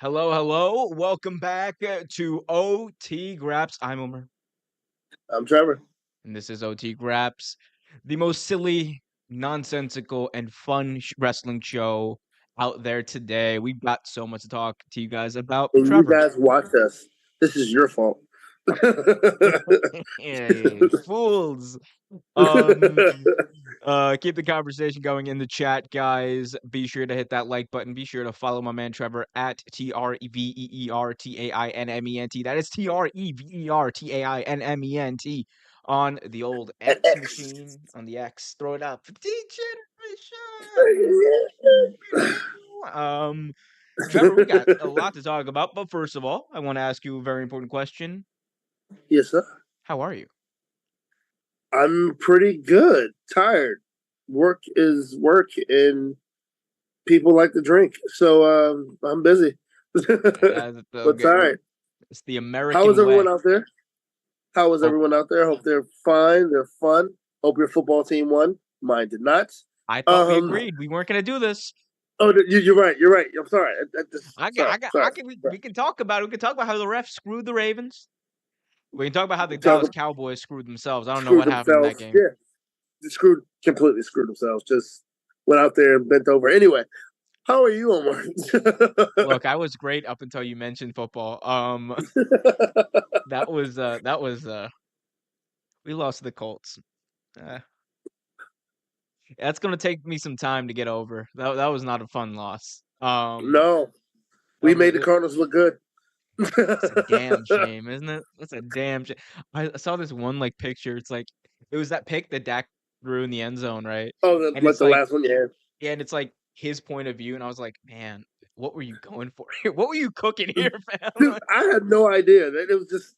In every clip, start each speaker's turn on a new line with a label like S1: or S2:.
S1: Hello, hello. Welcome back to OT Graps. I'm Omer,
S2: I'm Trevor.
S1: and this is OT Graps, the most silly, nonsensical, and fun wrestling show out there today. We've got so much to talk to you guys about.
S2: And you
S1: Trevor.
S2: guys watch us. This is your fault.
S1: Hey, fools. Um, keep the conversation going in the chat, guys. Be sure to hit that like button. Be sure to follow my man Trevor at TreverTainment. That is TreverTainment on the old
S2: At
S1: X
S2: X.
S1: machine on the X. Throw it up. Degeneration. Um, Trevor, we got a lot to talk about, but first of all, I want to ask you a very important question.
S2: Yes, sir.
S1: How are you?
S2: I'm pretty good. Tired. Work is work, and people like to drink. So I'm busy. But tired.
S1: It's the
S2: How is
S1: American way.
S2: everyone out there? How is
S1: Oh,
S2: everyone out there? Hope they're fine. They're fun. Hope your football team won. Mine did not.
S1: I thought we
S2: Um.
S1: agreed we weren't gonna do this.
S2: Oh, you're right. You're right. I'm sorry. Sorry.
S1: I
S2: Sorry.
S1: can. We can talk about it. We can talk about how the refs screwed the Ravens. We can talk about how the
S2: Talk
S1: Dallas Cowboys screwed themselves. I don't know
S2: screwed
S1: what happened in that
S2: themselves.
S1: game.
S2: Yeah. Completely screwed themselves. Just went out there and bent over. Anyway, how are you, Omar?
S1: Look, I was great up until you mentioned football. That was we lost to the Colts. Uh, that's gonna take me some time to get over. That was not a fun loss.
S2: No,
S1: That
S2: we
S1: was
S2: made the Cardinals look good.
S1: It's a damn shame, isn't it? That's a damn shame. I saw this one like picture. It's like it was that pick that Dak threw in the end zone, right?
S2: Oh,
S1: And
S2: like
S1: it's
S2: the
S1: like,
S2: last one, yeah.
S1: yeah, and it's like his point of view, and I was like, man, what were you going for? What were you cooking here,
S2: Dude,
S1: fam?
S2: I had no idea. That it was just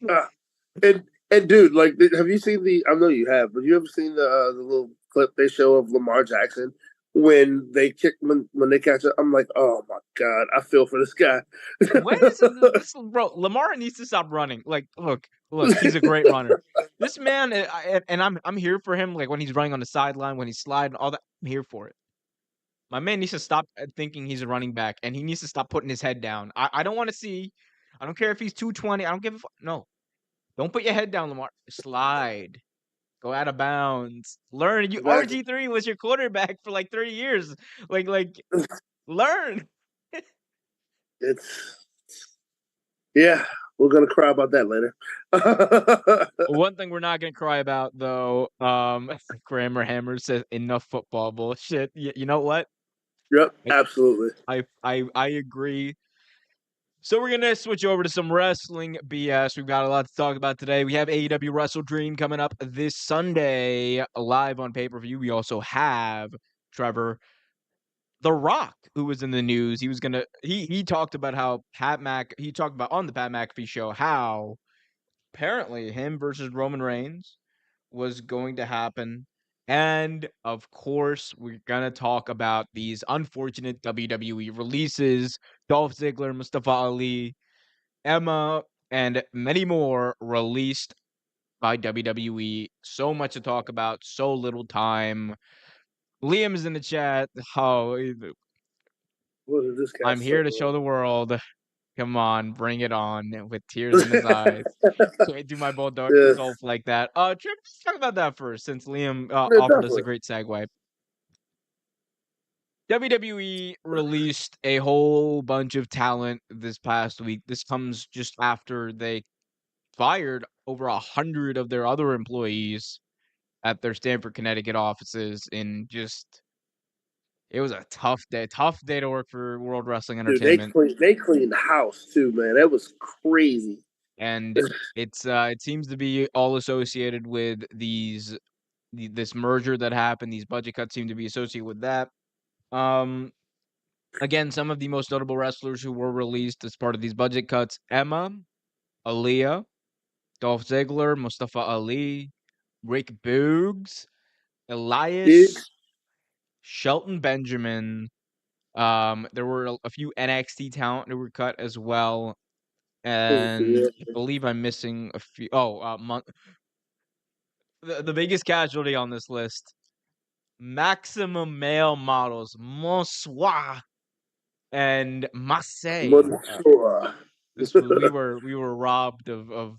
S2: and dude, like, have you seen the? I know you have, but you ever seen the little clip they show of Lamar Jackson when they kick when they catch it? I'm like, oh my god, I feel for this guy.
S1: When is this, bro? Lamar needs to stop running. Like, look, he's a great runner. This man, and I'm here for him. Like when he's running on the sideline, when he's sliding, all that, I'm here for it. My man needs to stop thinking he's a running back, and he needs to stop putting his head down. I don't want to see. I don't care if he's 220. I don't give a fuck. No, don't put your head down, Lamar. Slide. Go out of bounds. Learn. You
S2: Exactly.
S1: RG3 was your quarterback for like 30 years. Like learn.
S2: It's yeah, we're gonna cry about that later.
S1: One thing we're not gonna cry about though, Grammar Hammer says enough football bullshit. You know what?
S2: Yep,
S1: I,
S2: absolutely.
S1: I agree. So we're gonna switch over to some wrestling BS. We've got a lot to talk about today. We have AEW WrestleDream coming up this Sunday, live on pay-per-view. We also have Trevor The Rock, who was in the news. He talked about how he talked about on the Pat McAfee show how apparently him versus Roman Reigns was going to happen. And of course, we're going to talk about these unfortunate WWE releases. Dolph Ziggler, Mustafa Ali, Emma, and many more released by WWE. So much to talk about, so little time. Liam is in the chat. Oh,
S2: What did this guy
S1: I'm here to
S2: say?
S1: show the world. Come on, bring it on with tears in his eyes. Can't do my bulldog
S2: Yeah,
S1: golf like that. Trip, let's talk about that first, since Liam
S2: yeah,
S1: offered us a
S2: definitely.
S1: great segue. WWE released a whole bunch of talent this past week. This comes just after they fired over 100 of their other employees at their Stamford, Connecticut offices. It was a tough day to work for World Wrestling
S2: Dude,
S1: Entertainment.
S2: they cleaned the house too, man. That was crazy.
S1: And it seems to be all associated with this merger that happened. These budget cuts seem to be associated with that. Um, Again, some of the most notable wrestlers who were released as part of these budget cuts: Emma, Aaliyah, Dolph Ziggler, Mustafa Ali, Rick Boogs,
S2: Dude,
S1: Elias, Shelton Benjamin. There were a few NXT talent who were cut as well, and I
S2: yeah.
S1: believe I'm missing a few. Oh, the biggest casualty on this list: Maximum Male Models, Monsoir, and must say,
S2: Mature.
S1: this we were robbed of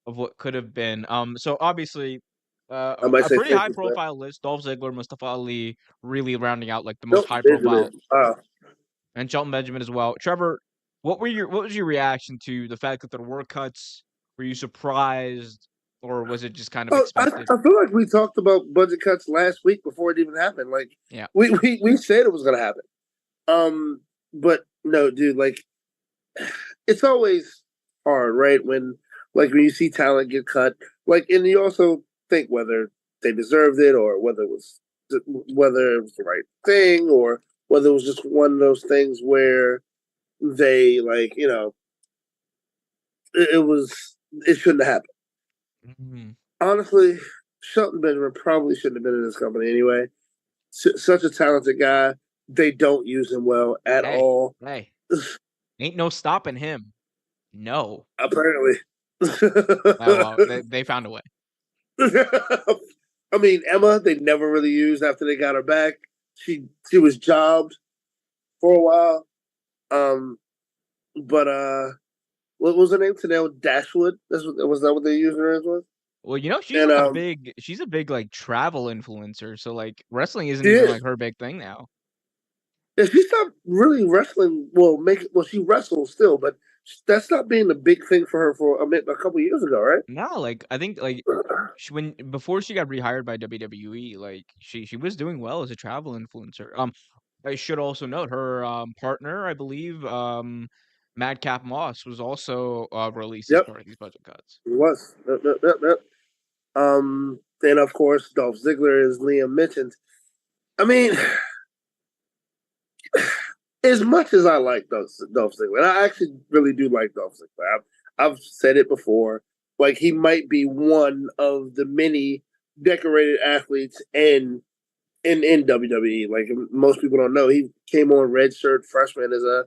S1: what could have been. So obviously,
S2: I might
S1: a
S2: say
S1: pretty high
S2: 50%.
S1: profile list. Dolph Ziggler, Mustafa Ali, really rounding out like the most
S2: Nope,
S1: high profile,
S2: Benjamin.
S1: and Shelton Benjamin as well. Trevor, what was your reaction to the fact that there were cuts? Were you surprised, or was it just kind of
S2: Oh,
S1: expected?
S2: I feel like we talked about budget cuts last week before it even happened. Like
S1: Yeah,
S2: we said it was gonna happen. But no, dude, like it's always hard, right? When you see talent get cut, like, and you also think whether they deserved it or whether it was the right thing or whether it was just one of those things where they like it shouldn't have happened.
S1: mhm.
S2: Honestly, Shelton Benjamin probably shouldn't have been in this company anyway. Such a talented guy. They don't use him well at
S1: Hey,
S2: all.
S1: hey, ain't no stopping him. No.
S2: Apparently.
S1: Oh well, they found a way.
S2: I mean, Emma, they never really used after they got her back. She was jobbed for a while. Um, but what was her name? Tanel Dashwood. Was that what they used her as was?
S1: Well, she's
S2: And
S1: like she's a big like travel influencer. So like wrestling isn't
S2: she
S1: even
S2: is.
S1: like her big thing now.
S2: Yeah, she stopped really wrestling. She wrestles still, but that's not being the big thing for her for a couple years ago, right?
S1: No, like I think like when before she got rehired by WWE, like she was doing well as a travel influencer. I should also note her partner, I believe, Madcap Moss was also released as
S2: Yep,
S1: part of these budget cuts.
S2: it was. Yep, yep, yep, yep. Then of course Dolph Ziggler, as Liam mentioned. I mean, as much as I like Dolph Ziggler, and I actually really do like Dolph Ziggler. I've said it before. Like he might be one of the many decorated athletes in WWE. Like most people don't know, he came on redshirt freshman as a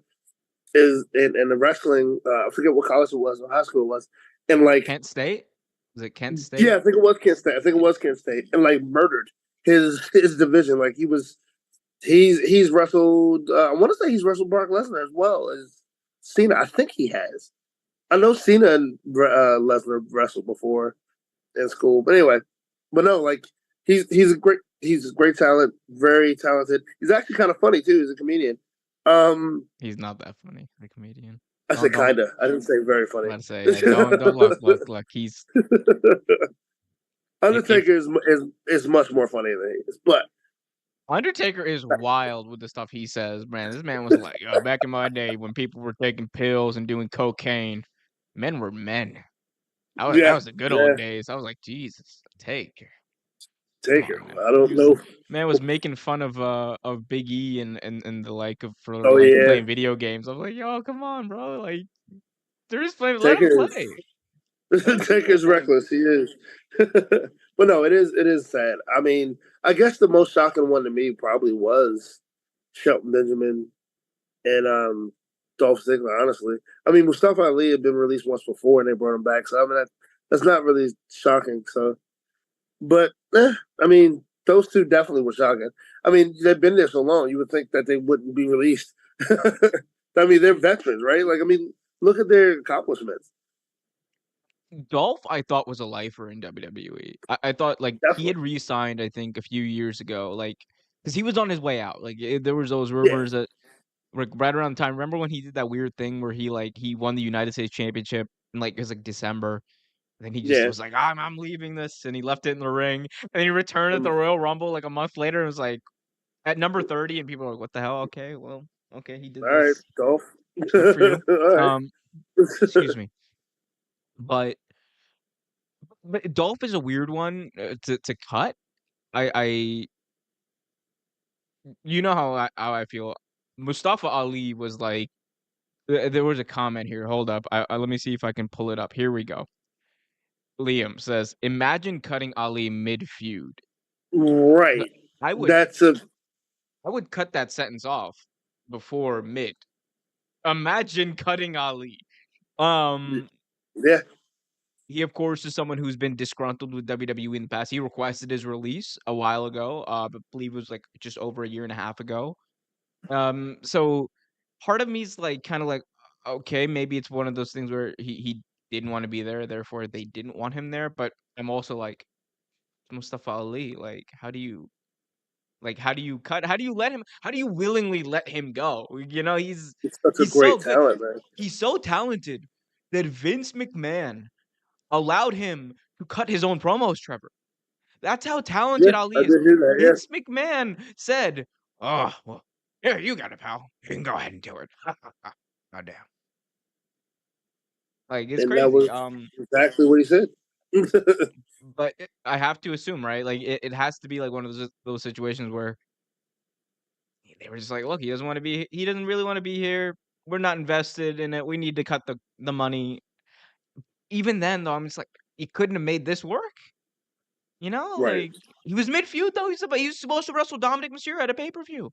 S2: is in the wrestling. I forget what college it was or high school it was, and like
S1: Kent State? Was it Kent
S2: yeah,
S1: State?
S2: I think it was Kent State. I think it was Kent State, and like murdered his division. Like he's wrestled. I want to say he's wrestled Brock Lesnar as well as Cena. I think he has. I know Cena and Lesnar wrestled before in school, but anyway, but no, like he's a great talent, very talented. He's actually kind of funny too. He's a comedian.
S1: He's not that funny, the comedian.
S2: I said
S1: Don't
S2: kinda. I didn't say very
S1: I'm
S2: funny.
S1: about to say, yeah, don't look. He's if
S2: Undertaker is much more funny than he is, but
S1: Undertaker is wild with the stuff he says, man. This man was like, "Yo, back in my day when people were taking pills and doing cocaine, men were men. That
S2: yeah,
S1: was the good
S2: yeah,
S1: old days." I was like, "Jesus, Taker, come
S2: Taker.
S1: on, man."
S2: I don't know.
S1: Man was making fun of Big E and the like of for
S2: Oh
S1: like
S2: yeah,
S1: playing video games. I was like, "Yo, come on, bro. Like, there is playing. Let him
S2: Taker is
S1: play. Let him do his
S2: Taker's
S1: thing."
S2: reckless. He is, but no, it is sad. I mean, I guess the most shocking one to me probably was Shelton Benjamin and Dolph Ziggler. Honestly, I mean Mustafa Ali had been released once before and they brought him back, so I mean that's not really shocking. So, but I mean those two definitely were shocking. I mean they've been there so long, you would think that they wouldn't be released. I mean they're veterans, right? Like I mean, look at their accomplishments.
S1: Dolph, I thought was a lifer in WWE. I thought like he
S2: Definitely,
S1: had re-signed, I think, a few years ago, like because he was on his way out. Like there was those
S2: yeah,
S1: rumors that like right around the time. Remember when he did that weird thing where he won the United States Championship in like it was like December. And then he just
S2: yeah.
S1: was like, I'm leaving this, and he left it in the ring. And he returned at the Royal Rumble like a month later. And was like at number 30, and people are like, "What the hell? Okay, well, okay, he did
S2: All right,
S1: this.
S2: Dolph.
S1: Good for you."
S2: All right.
S1: Um, excuse me, but Dolph is a weird one to cut. I you know how I feel. Mustafa Ali was like there was a comment here. Hold up. I let me see if I can pull it up. Here we go. Liam says, "Imagine cutting Ali mid feud."
S2: Right.
S1: I would
S2: That's a
S1: I would cut that sentence off before mid. Imagine cutting Ali. Um,
S2: yeah.
S1: he of course is someone who's been disgruntled with WWE in the past. He requested his release a while ago. I believe it was like just over a year and a half ago. So part of me's like kind of like, okay, maybe it's one of those things where he didn't want to be there, therefore they didn't want him there. But I'm also like Mustafa Ali. Like, how do you cut? How do you let him? How do you willingly let him go? You know,
S2: He's such a
S1: he's so
S2: great
S1: good.
S2: talent, man.
S1: He's so talented that Vince McMahon allowed him to cut his own promos, Trevor. That's how
S2: Yeah,
S1: talented
S2: I
S1: Ali is.
S2: did hear that. Yeah,
S1: Vince McMahon said, "Oh, well, here, you got it, pal. You can go ahead and do it." God damn. Like, it's
S2: and that
S1: crazy.
S2: was exactly what he said.
S1: But I have to assume, right? Like, it has to be like one of those situations where they were just like, "Look, he doesn't really wanna be here. We're not invested in it. We need to cut the money." Even then, though, I'm just like, "He couldn't have made this work?" You know?
S2: Right.
S1: Like, he was mid-feud, though. He was supposed to wrestle Dominic Mysterio at a pay-per-view.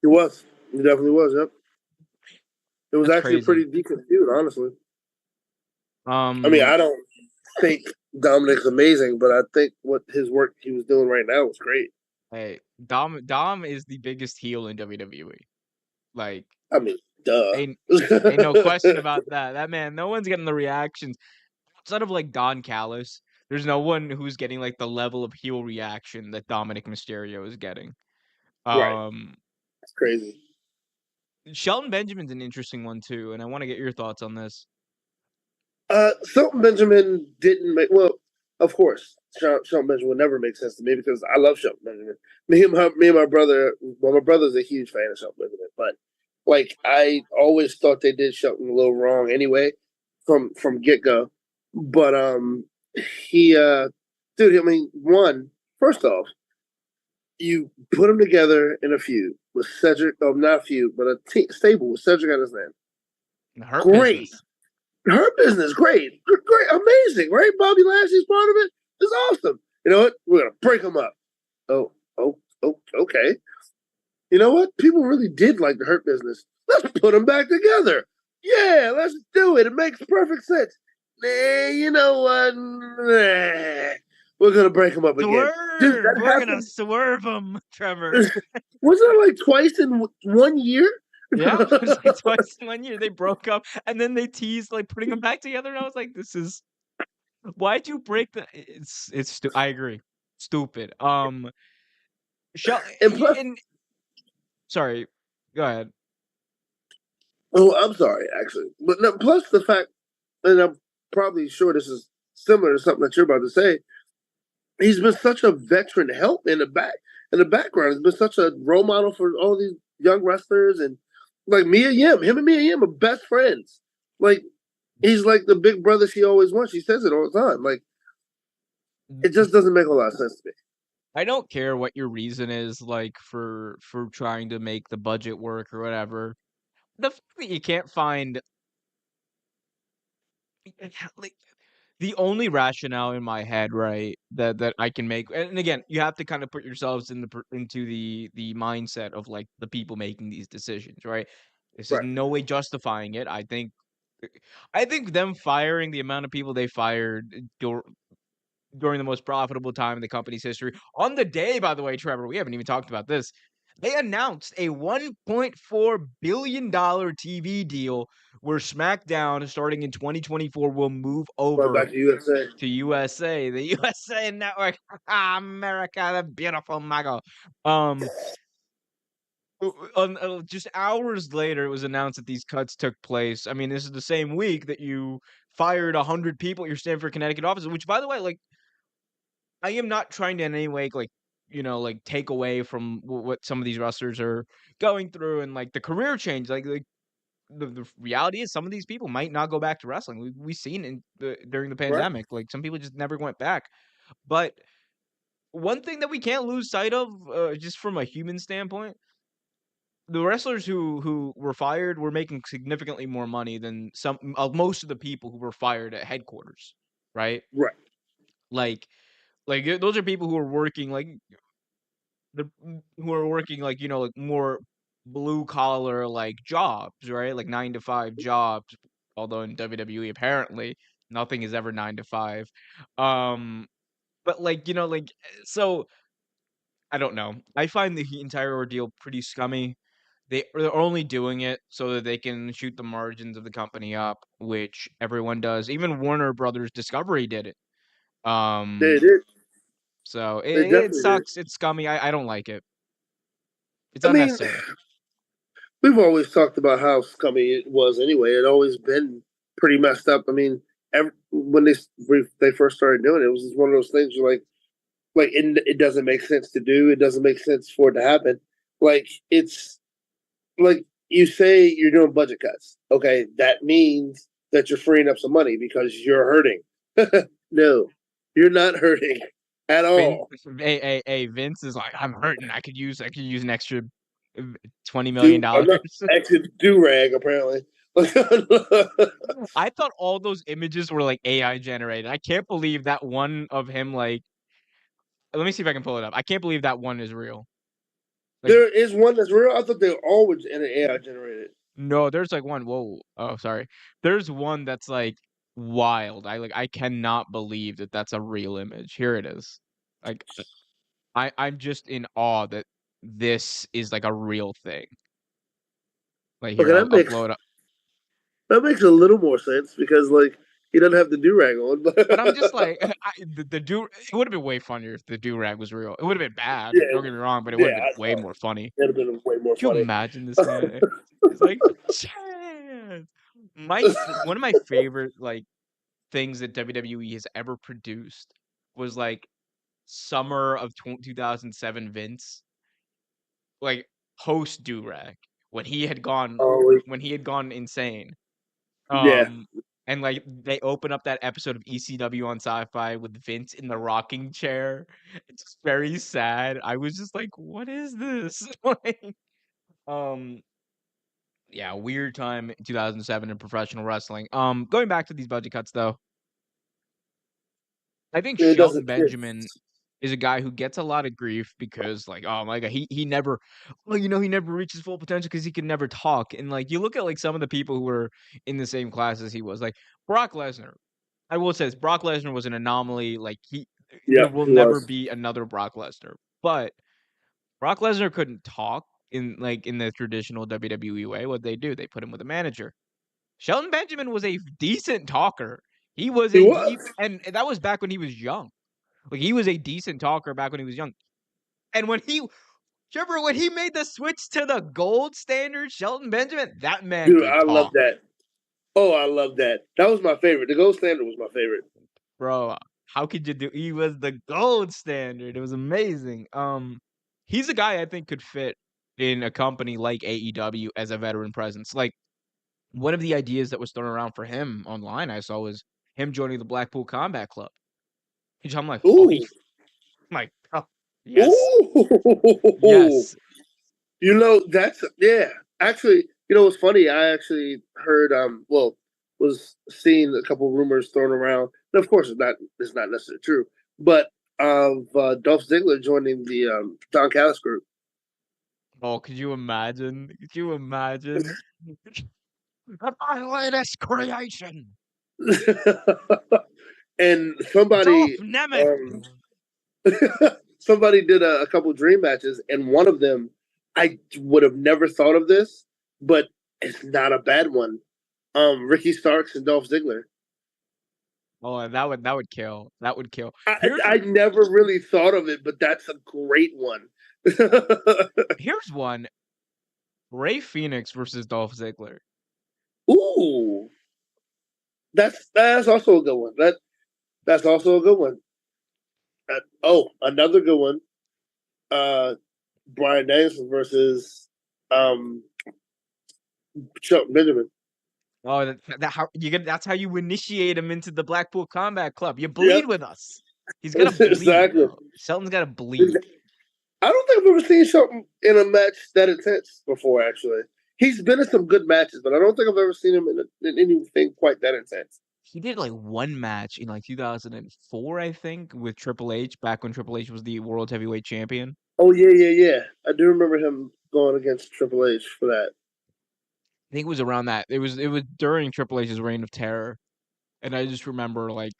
S2: He was. He definitely was. Yep. It was
S1: That's
S2: actually a
S1: crazy.
S2: pretty decent feud, honestly. I mean,
S1: Um,
S2: I don't think Dominic's amazing, but I think what his work he was doing right now was great.
S1: hey, Dom is the biggest heel in WWE. Like,
S2: I mean, duh.
S1: ain't ain't no question about that. That man, no one's getting the reactions outside of like Don Callis. There's no one who's getting like the level of heel reaction that Dominic Mysterio is getting.
S2: Right.
S1: Um,
S2: It's crazy.
S1: Shelton Benjamin's an interesting one too, and I want to get your thoughts on this.
S2: Shelton Benjamin didn't make well. Of course, Shelton Benjamin would never make sense to me because I love Shelton Benjamin. Me and my brother. Well, my brother's a huge fan of Shelton Benjamin, but like I always thought they did Shelton a little wrong anyway from get go. But he dude, I mean, first off, you put them together in a feud with Cedric. Oh, not a feud, but a stable with Cedric on his name.
S1: The Hurt
S2: Great.
S1: Business.
S2: Her business, great, great, amazing, right? Bobby Lashley's part of it. It's awesome. You know what? We're gonna break them up. Oh, okay. You know what? People really did like the Hurt Business. Let's put them back together. Yeah, let's do it. It makes perfect sense. Nah, you know what? Nah. We're gonna break them up again, dude.
S1: Swerve!
S2: That
S1: We're gonna
S2: happened.
S1: swerve him, Trevor.
S2: Wasn't it like twice in 1 year?
S1: Yeah, it was like twice in 1 year they broke up, and then they teased like putting them back together, and I was like, "This is why'd you break the?" I agree, stupid. Shall
S2: And plus,
S1: and sorry, go ahead.
S2: oh, I'm sorry, actually, but no, plus the fact, and I'm probably sure this is similar to something that you're about to say. He's been such a veteran help in the background. He's been such a role model for all these young wrestlers and like Mia Yim. Him and Mia Yim are best friends. Like he's like the big brother she always wants. She says it all the time. Like it just doesn't make a lot of sense to me.
S1: I don't care what your reason is, like for trying to make the budget work or whatever. The fact that you can't find like the only rationale in my head, right, that I can make, and again, you have to kind of put yourselves into the mindset of like the people making these decisions, right? This is
S2: Right.
S1: no way justifying it. I think them firing the amount of people they fired during the most profitable time in the company's history. On the day, by the way, Trevor, we haven't even talked about this. They announced a $1.4 billion TV deal where SmackDown, starting in 2024, will move
S2: Going
S1: over
S2: back to USA.
S1: to USA, the USA Network, America, the beautiful mago. Um, just hours later, it was announced that these cuts took place. I mean, this is the same week that you fired 100 people at your Stamford, Connecticut office, which, by the way, like, I am not trying to in any way, like, like take away from what some of these wrestlers are going through and like the career change. Like the reality is, some of these people might not go back to wrestling. We've seen during the
S2: Right.
S1: pandemic, like some people just never went back. But one thing that we can't lose sight of, just from a human standpoint, the wrestlers who were fired were making significantly more money than most of the people who were fired at headquarters, right?
S2: Right.
S1: Like those are people who are working who are working like, like more blue collar like jobs, right? Like 9 to 5 jobs. Although in WWE apparently nothing is ever 9 to 5. Um but like, so I don't know. I find the entire ordeal pretty scummy. they're only doing it so that they can shoot the margins of the company up, which everyone does. Even Warner Brothers Discovery did it.
S2: They
S1: Um,
S2: did.
S1: so
S2: They
S1: it
S2: definitely did.
S1: sucks. It's scummy. I don't like it. It's
S2: I mean,
S1: unnecessary.
S2: we've always talked about how scummy it was anyway. It always been pretty messed up. I mean, when they first started doing it, it was just one of those things where like it doesn't make sense to do. It doesn't make sense for it to happen. Like it's like you say you're doing budget cuts. Okay, that means that you're freeing up some money because you're hurting. No, you're not hurting at
S1: Vince,
S2: all.
S1: Vince is like, I'm hurting. I could use an extra $20 million
S2: Dude, I'm
S1: dollars.
S2: not actually do rag apparently.
S1: I thought all those images were like AI generated. I can't believe that one of him like. Let me see if I can pull it up. I can't believe that one is real. Like,
S2: There is one that's real. I thought they were always in an AI generated.
S1: no, there's like one. Whoa. Oh, sorry. There's one that's like wild. I cannot believe that that's a real image. Here it is. Like I'm just in awe that this is like a real thing. Like
S2: Okay,
S1: here, I'll blow it up.
S2: that makes a little more sense because like he doesn't have the do rag on.
S1: But I'm just like the do. It would have been way funnier if the do rag was real. It would have been bad.
S2: Yeah,
S1: Don't get me wrong, but it would have
S2: yeah,
S1: been way more funny.
S2: it'd have been way more
S1: Could you
S2: funny.
S1: imagine this man? It's like Chance. One of my favorite like things that WWE has ever produced was like summer of 2007 Vince, like post Durag
S2: Oh
S1: when he had gone insane.
S2: yeah,
S1: Um and like they open up that episode of ECW on Sci-Fi with Vince in the rocking chair. It's just very sad. I was just like, what is this? Like um yeah, weird time in 2007 in professional wrestling. Going back to these budget cuts though. I think
S2: it
S1: Shelton
S2: doesn't fit.
S1: Benjamin is a guy who gets a lot of grief because, like, oh my god, he never, well, he never reaches full potential because he can never talk. And like, you look at like some of the people who were in the same class as he was, like Brock Lesnar. I will say this, Brock Lesnar was an anomaly. Like there
S2: Yeah,
S1: will
S2: he
S1: never
S2: was.
S1: be another Brock Lesnar. But Brock Lesnar couldn't talk in the traditional WWE way. What they do, they put him with a manager. Shelton Benjamin was a decent talker. He was
S2: He was.
S1: and that was back when he was young. Like he was a decent talker back when he was young. And remember when he made the switch to the gold standard, Shelton Benjamin, that man
S2: Dude,
S1: could
S2: I love
S1: talk,
S2: that. Oh, I love that. That was my favorite. The gold standard was my favorite.
S1: bro. How could you do? He was the gold standard. It was amazing. He's a guy I think could fit in a company like AEW as a veteran presence. Like one of the ideas that was thrown around for him online, I saw was him joining the Blackpool Combat Club. Which I'm like, holy,
S2: Ooh,
S1: my, oh, yes,
S2: ooh.
S1: yes.
S2: That's yeah. Actually, what's funny? I actually heard was seeing a couple rumors thrown around. And of course, it's not necessarily true, but of Dolph Ziggler joining the Don Callis group.
S1: Oh, could you imagine? Could you imagine? My latest creation,
S2: And
S1: Dolph Nemeth.
S2: um, somebody did a couple dream matches, and one of them I would have never thought of this, but it's not a bad one. Ricky Starks and Dolph Ziggler.
S1: Oh, that would kill. That would kill.
S2: I,
S1: Here's
S2: I never really thought of it, but that's a great one.
S1: here's one: Ray Phoenix versus Dolph Ziggler.
S2: Ooh, that's also a good one. That's also a good one. Another good one. Uh, Brian Danielson versus um, Chuck Benjamin.
S1: Oh, that's how you initiate him into the Blackpool Combat Club. You bleed
S2: Yep,
S1: with us. He's got to bleed
S2: exactly.
S1: though. Shelton's got to bleed.
S2: I don't think I've ever seen something in a match that intense before. Actually, he's been in some good matches, but I don't think I've ever seen him in anything quite that intense.
S1: He did like one match in like 2004, I think, with Triple H back when Triple H was the World Heavyweight Champion.
S2: Oh yeah, yeah, yeah. I do remember him going against Triple H for that.
S1: I think it was around that. It was during Triple H's reign of terror, and I just remember like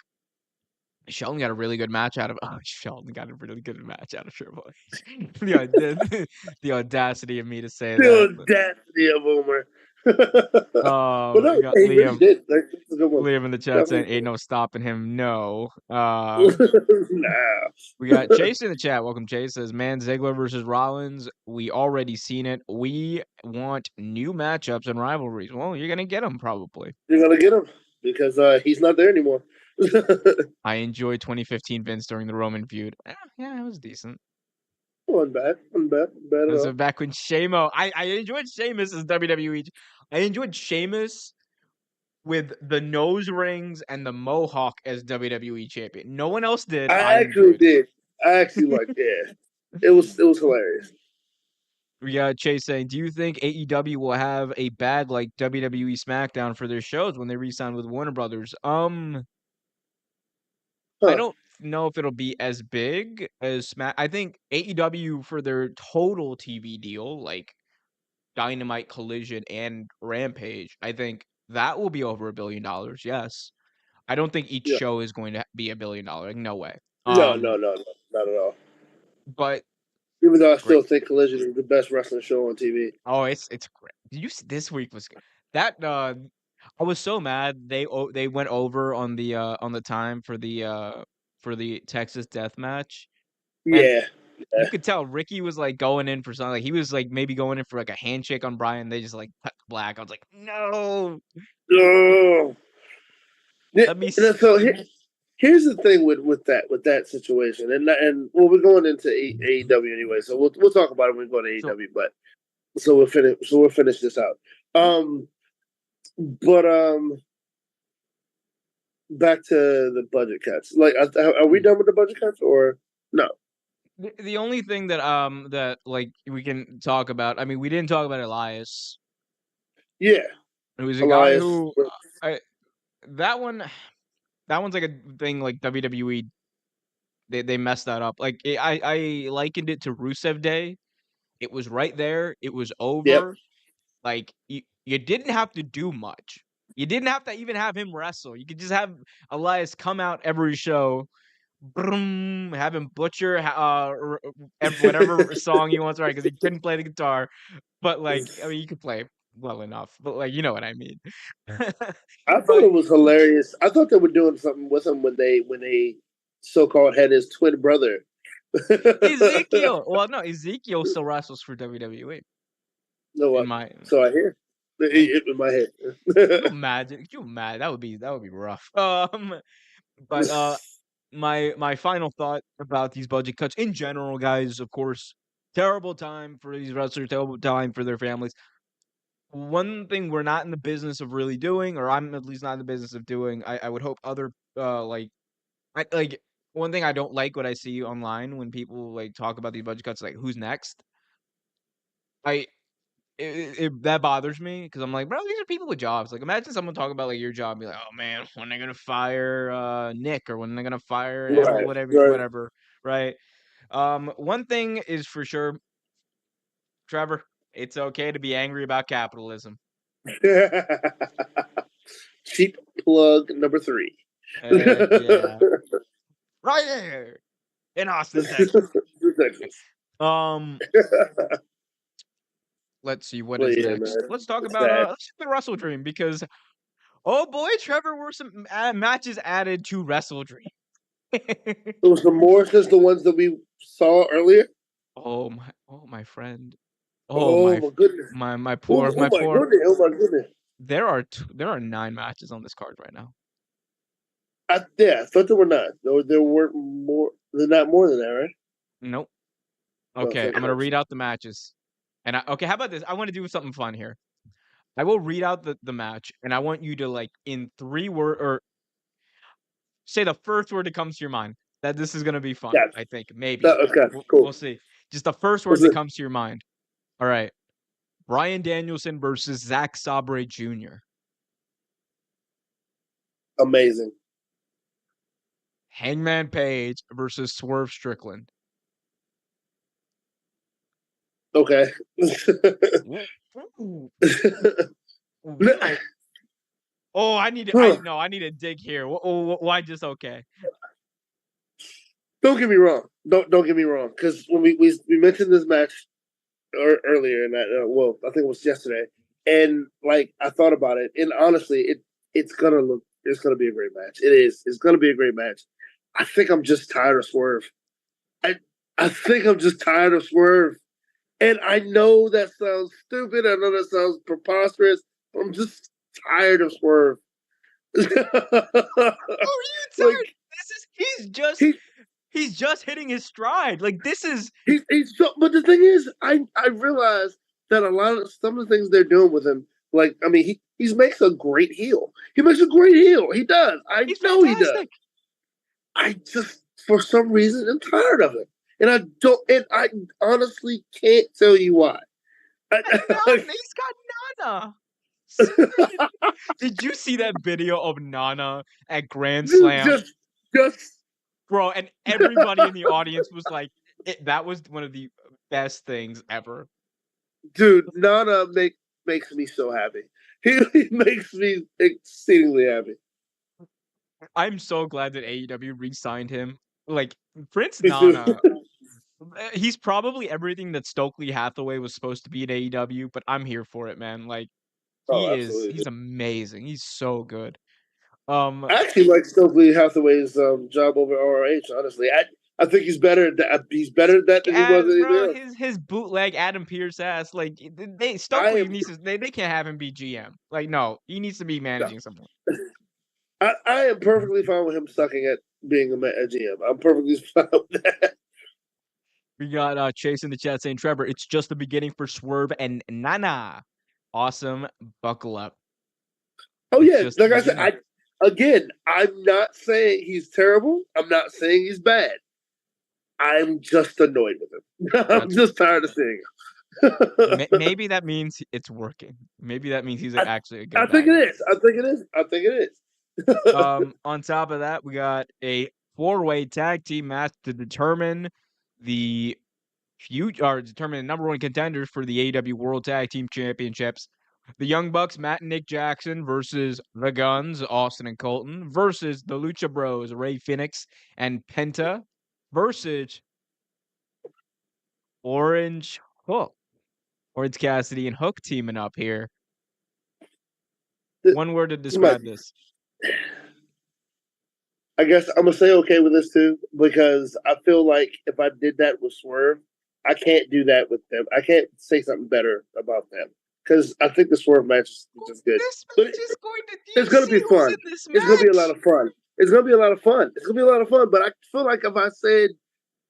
S1: Sheldon got a really good match out of Sheldon got a really good match out of Triple H. The audacity of me to say that.
S2: The audacity of Homer. But
S1: We
S2: no,
S1: got
S2: he really did. That's a good one.
S1: Liam in the chat saying
S2: Definitely.
S1: ain't no stopping him. No.
S2: Nah.
S1: We got Chase in the chat. Welcome, Chase. Says, man, Ziggler versus Rollins. We already seen it. We want new matchups and rivalries. Well, you're gonna get them probably.
S2: You're gonna get him because he's not there anymore.
S1: I enjoyed 2015 Vince during the Roman feud. Yeah, it was decent.
S2: Wasn't bad. Wasn't bad at
S1: So
S2: all.
S1: back when I enjoyed Sheamus as WWE. I enjoyed Sheamus with the nose rings and the mohawk as WWE champion. No one else did.
S2: I
S1: I
S2: actually
S1: enjoyed it.
S2: did. I actually like. Yeah, it was hilarious.
S1: We got Chase saying, do you think AEW will have a bag like WWE SmackDown for their shows when they re-sign with Warner Brothers? I
S2: Huh?
S1: don't know if it'll be as big as Smack. I think AEW for their total TV deal, like Dynamite, Collision, and Rampage, I think that will be over $1 billion. Yes. I don't think each
S2: Yeah.
S1: show is going to be $1 billion. Like, no way.
S2: No, not at all.
S1: But
S2: Even though I
S1: great.
S2: still think Collision is the best wrestling show on TV.
S1: Oh, it's great. Did you see this week was that I was so mad they went over on the time for the Texas death match. And
S2: Yeah.
S1: you could tell Ricky was like going in for something. Like he was like maybe going in for like a handshake on Brian. They just like cut black. I was like, no.
S2: Oh. Yeah,
S1: Let me
S2: so here's the thing with that situation, and well, we're going into AEW anyway, so we'll talk about it when we go to
S1: so
S2: AEW. But we'll finish this out. But back to the budget cuts. Like, are we done with the budget cuts or no?
S1: the only thing that like we can talk about. I mean, we didn't talk about Elias.
S2: Yeah,
S1: It was a guy
S2: Elias.
S1: who I that one that one's like a thing like WWE they messed that up. Like I likened it to Rusev Day. It was right there. It was
S2: Yep.
S1: over. Like you didn't have to do much. You didn't have to even have him wrestle. You could just have Elias come out every show, boom, have him butcher whatever song he wants, right? Because he couldn't play the guitar, but like I mean, he could play well enough. But like you know what I mean.
S2: I thought
S1: But
S2: it was hilarious. I thought they were doing something with him when they so-called had his twin brother.
S1: Ezekiel, well, no, Ezekiel still wrestles for WWE.
S2: No,
S1: In
S2: what?
S1: my
S2: So I hear
S1: hey,
S2: in my head.
S1: could you imagine? That would be rough. But my final thought about these budget cuts in general, guys. Of course, terrible time for these wrestlers. Terrible time for their families. One thing we're not in the business of really doing, or I'm at least not in the business of doing. I would hope other like one thing I don't like what I see online when people like talk about these budget cuts, like who's next. I that bothers me because I'm like, bro, these are people with jobs. Like, imagine someone talking about like your job, and be like, oh man, when are they gonna fire Nick or when are they gonna fire Emma,
S2: Right, right.
S1: whatever, right? One thing is for sure, Trevor, it's okay to be angry about capitalism.
S2: Cheap plug number 3.
S1: Heck yeah, right there in Austin, Texas.
S2: Texas.
S1: Um, let's see what
S2: Well,
S1: is
S2: yeah,
S1: next.
S2: man.
S1: Let's talk
S2: It's
S1: about
S2: sad.
S1: let's talk about WrestleDream because oh boy, Trevor, were some matches added to WrestleDream.
S2: It was the more since the ones that we saw earlier.
S1: Oh my friend. Oh
S2: Oh my goodness. Oh
S1: my
S2: my
S1: poor.
S2: goodness. Oh my goodness.
S1: There are 9 matches on this card right now.
S2: Yeah, I thought there were not. There weren't more. They're not more than that, right?
S1: Nope.
S2: Oh,
S1: Okay,
S2: thank
S1: I'm gonna
S2: God.
S1: read out the matches. And okay, how about this? I want to do something fun here. I will read out the match, and I want you to like in 3 word or say the first word that comes to your mind. That this is gonna be fun.
S2: Yeah.
S1: I think maybe
S2: Okay.
S1: we'll
S2: Cool.
S1: see. Just the first word
S2: Was
S1: that
S2: it
S1: comes to your mind. All right. Bryan Danielson versus Zack Sabre Jr.
S2: amazing?
S1: Hangman Page versus Swerve Strickland.
S2: Okay.
S1: Ooh, we might. Oh, I need to. I no. I need to dig here. Why just okay?
S2: don't get me wrong. Don't get me wrong. Because when we mentioned this match earlier, and well, I think it was yesterday, and like I thought about it, and honestly, it's gonna be a great match. It is. It's gonna be a great match. I think I'm just tired of Swerve. I I think I'm just tired of Swerve. And I know that sounds stupid. I know that sounds preposterous. But I'm just tired of Swerve.
S1: Who are you tired?
S2: Like
S1: This is
S2: he
S1: he's just hitting his stride. Like this is
S2: he's so. But the thing is, I realize that a lot of some of the things they're doing with him, like I mean, he makes a great heel. He makes a great heel. He does. I
S1: he's
S2: know he does.
S1: fantastic.
S2: I just for some reason I'm tired of it, and I don't. And I honestly can't tell you why.
S1: And Nana, he's got Nana. So did you see that video of Nana at Grand
S2: Dude,
S1: Slam?
S2: just
S1: Bro, and everybody in the audience was like, that was one of the best things ever.
S2: dude, Nana makes me so happy. He makes me exceedingly happy.
S1: I'm so glad that AEW re-signed him. Like Prince
S2: Me too.
S1: Nana, he's probably everything that Stokely Hathaway was supposed to be in AEW, but I'm here for it, man. Like
S2: Oh, absolutely.
S1: he's amazing. He's so good.
S2: I actually like Stokely Hathaway's job over ROH. Honestly, I think he's better at that than he was anything
S1: Bro,
S2: else.
S1: his bootleg Adam Pierce ass, like they
S2: I
S1: Stokely
S2: am
S1: needs to they can't have him be GM. Like no, he needs to be
S2: no,
S1: managing someone.
S2: I am perfectly fine with him sucking at being a GM. I'm perfectly fine with that.
S1: We got Chase in the chat saying, Trevor, it's just the beginning for Swerve and Nana. Awesome. Buckle up.
S2: Oh
S1: It's
S2: yeah,
S1: just the
S2: like I said,
S1: beginning.
S2: I'm not saying he's terrible. I'm not saying he's bad. I'm just annoyed with him. I'm
S1: That's
S2: just tired of seeing him.
S1: maybe that means it's working. Maybe that means he's actually a
S2: I
S1: good
S2: think
S1: bad
S2: it
S1: guy.
S2: is. I think it is. I think it is.
S1: On top of that, we got a four-way tag team match to determine the determine the number one contenders for the AEW World Tag Team Championships. The Young Bucks, Matt and Nick Jackson versus the Guns, Austin and Colton, versus the Lucha Bros, Ray Phoenix and Penta, versus Orange Hook. Orange Cassidy and Hook teaming up here. One word to describe this.
S2: I guess I'm gonna say okay with this too because I feel like if I did that with Swerve, I can't do that with them. I can't say something better about them because I think the Swerve match is just good.
S1: This
S2: But
S1: match is going to. Do
S2: it's
S1: you
S2: gonna
S1: see
S2: be
S1: who's
S2: fun.
S1: in this
S2: It's gonna be a lot
S1: match?
S2: of fun. It's gonna be a lot of fun. It's gonna be a lot of fun. But I feel like if I said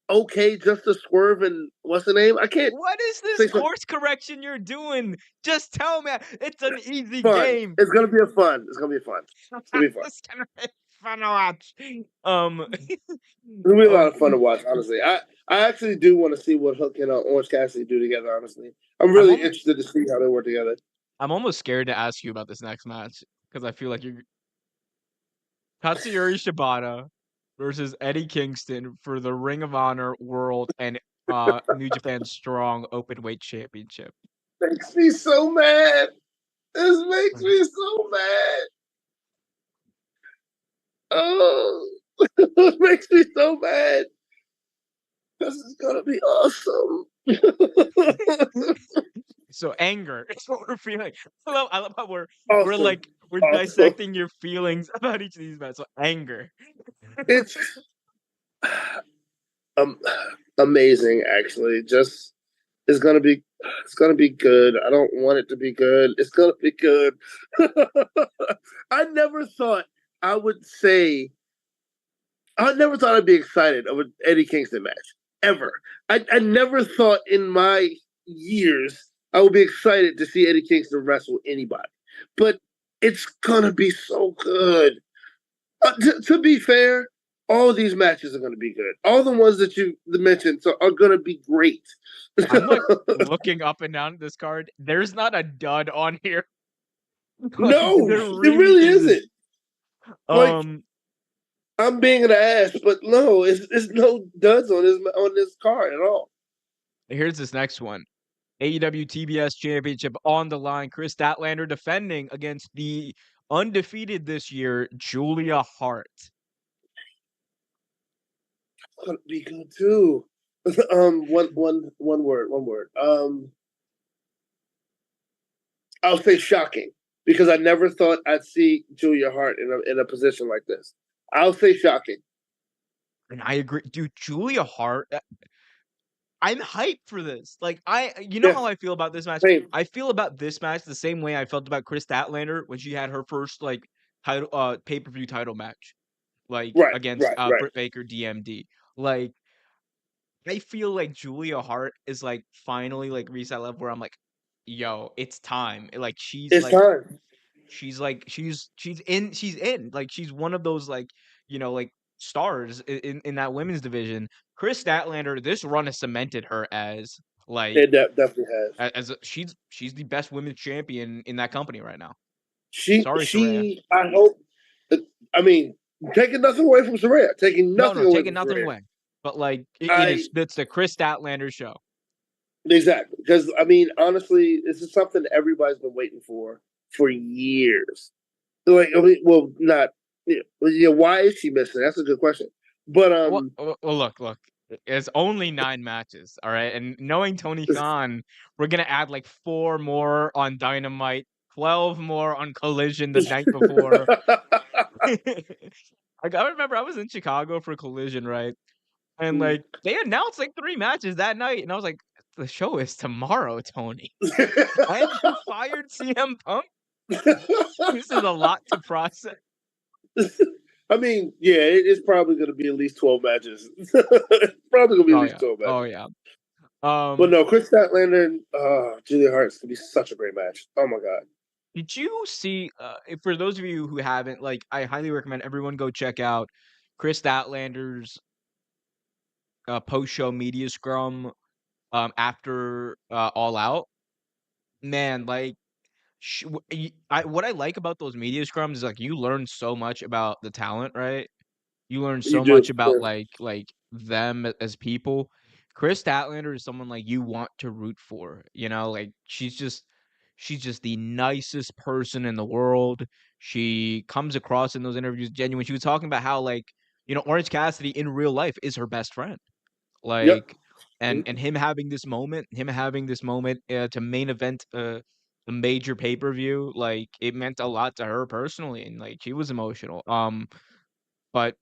S2: okay just to Swerve and what's the name, I can't
S1: What is this
S2: say something
S1: course correction you're doing? Just tell me. It's an easy
S2: fun.
S1: game.
S2: It's gonna be a fun. It's gonna be fun. It's gonna be fun.
S1: It's gonna be fun to watch. Um,
S2: It'll be a lot
S1: um,
S2: of fun to watch, honestly. I actually do want to see what Hook and Orange Cassidy do together, honestly. I'm
S1: I'm
S2: really
S1: almost,
S2: interested to see how they work together.
S1: I'm almost scared to ask you about this next match because I feel like you're Katsuyori Shibata versus Eddie Kingston for the Ring of Honor World and New Japan Strong Openweight Championship.
S2: Makes me so mad. This makes me so mad. Oh, it makes me so mad. This is gonna be awesome.
S1: So anger is what we're feeling. I love how
S2: Awesome.
S1: we're
S2: Awesome.
S1: dissecting your feelings about each of these matches. So anger.
S2: It's um amazing, actually. Just it's gonna be good. I don't want it to be good. It's gonna be good. I never thought I would say I never thought I'd be excited of an Eddie Kingston match. Ever. I never thought in my years I would be excited to see Eddie Kingston wrestle anybody. But it's gonna be so good. To be fair, all of these matches are going to be good. All the ones that you mentioned are going to be great.
S1: I'm like looking up and down this card. There's not a dud on here. Like
S2: No,
S1: there
S2: it
S1: really
S2: really
S1: isn't.
S2: isn't. Like
S1: Um,
S2: I'm being an ass, but no, it's no duds on this card at all.
S1: here's this next one. AEW TBS Championship on the line. Chris Statlander defending against the undefeated this year, Julia Hart.
S2: Could be good too. One word. I'll say shocking because I never thought I'd see Julia Hart in a position like this. I'll say shocking.
S1: And I agree, dude. Julia Hart, I'm hyped for this. Like, you know
S2: Yeah,
S1: how I feel about this match.
S2: same.
S1: I feel about this match the same way I felt about Chris Statlander when she had her first like title, pay-per-view title match, like
S2: Right,
S1: against
S2: right, right.
S1: Britt Baker, DMD. Like, I feel like Julia Hart is like finally like reached that level where I'm like, yo, it's time. Like,
S2: It's time.
S1: she's in. Like, she's one of those like, like stars in that women's division. Chris Statlander, this run has cemented her as like
S2: Definitely has.
S1: she's the best women's champion in that company right now.
S2: She
S1: Sorry, Saraya.
S2: she. I hope. I mean, taking nothing away from Saraya. Taking
S1: No,
S2: nothing
S1: no,
S2: away
S1: taking
S2: from
S1: nothing
S2: Saraya.
S1: away. But like
S2: I
S1: it's the Chris Statlander show.
S2: exactly because I mean, honestly, this is something everybody's been waiting for years. Like, I mean, well, not. Yeah, why is she missing? That's a good question. But
S1: Well, look. It's only 9 matches, all right? And knowing Tony Khan, we're gonna add like 4 more on Dynamite, 12 more on Collision the night before. Like, I remember I was in Chicago for Collision, right? And like they announced like 3 matches that night, and I was like, the show is tomorrow, Tony. And you fired CM Punk? This is a lot to process.
S2: I mean, yeah, it's probably going to be at least 12 matches. It's probably going to be at
S1: Oh
S2: least
S1: yeah.
S2: 12
S1: Oh
S2: matches.
S1: yeah.
S2: But no, Chris Statlander and Julia Hart's going to be such a great match. Oh my God.
S1: Did you see, for those of you who haven't, like, I highly recommend everyone go check out Chris Statlander's post-show media scrum after All Out. Man, like, what I like about those media scrums is like you learn so much about the talent, right? You learn
S2: You
S1: so
S2: do.
S1: much about like them as people. Chris Statlander is someone like you want to root for, like she's just the nicest person in the world. She comes across in those interviews genuine. She was talking about how like, Orange Cassidy in real life is her best friend.
S2: Yep.
S1: Like, and him having this moment to main event a major pay-per-view, like it meant a lot to her personally, and like she was emotional. But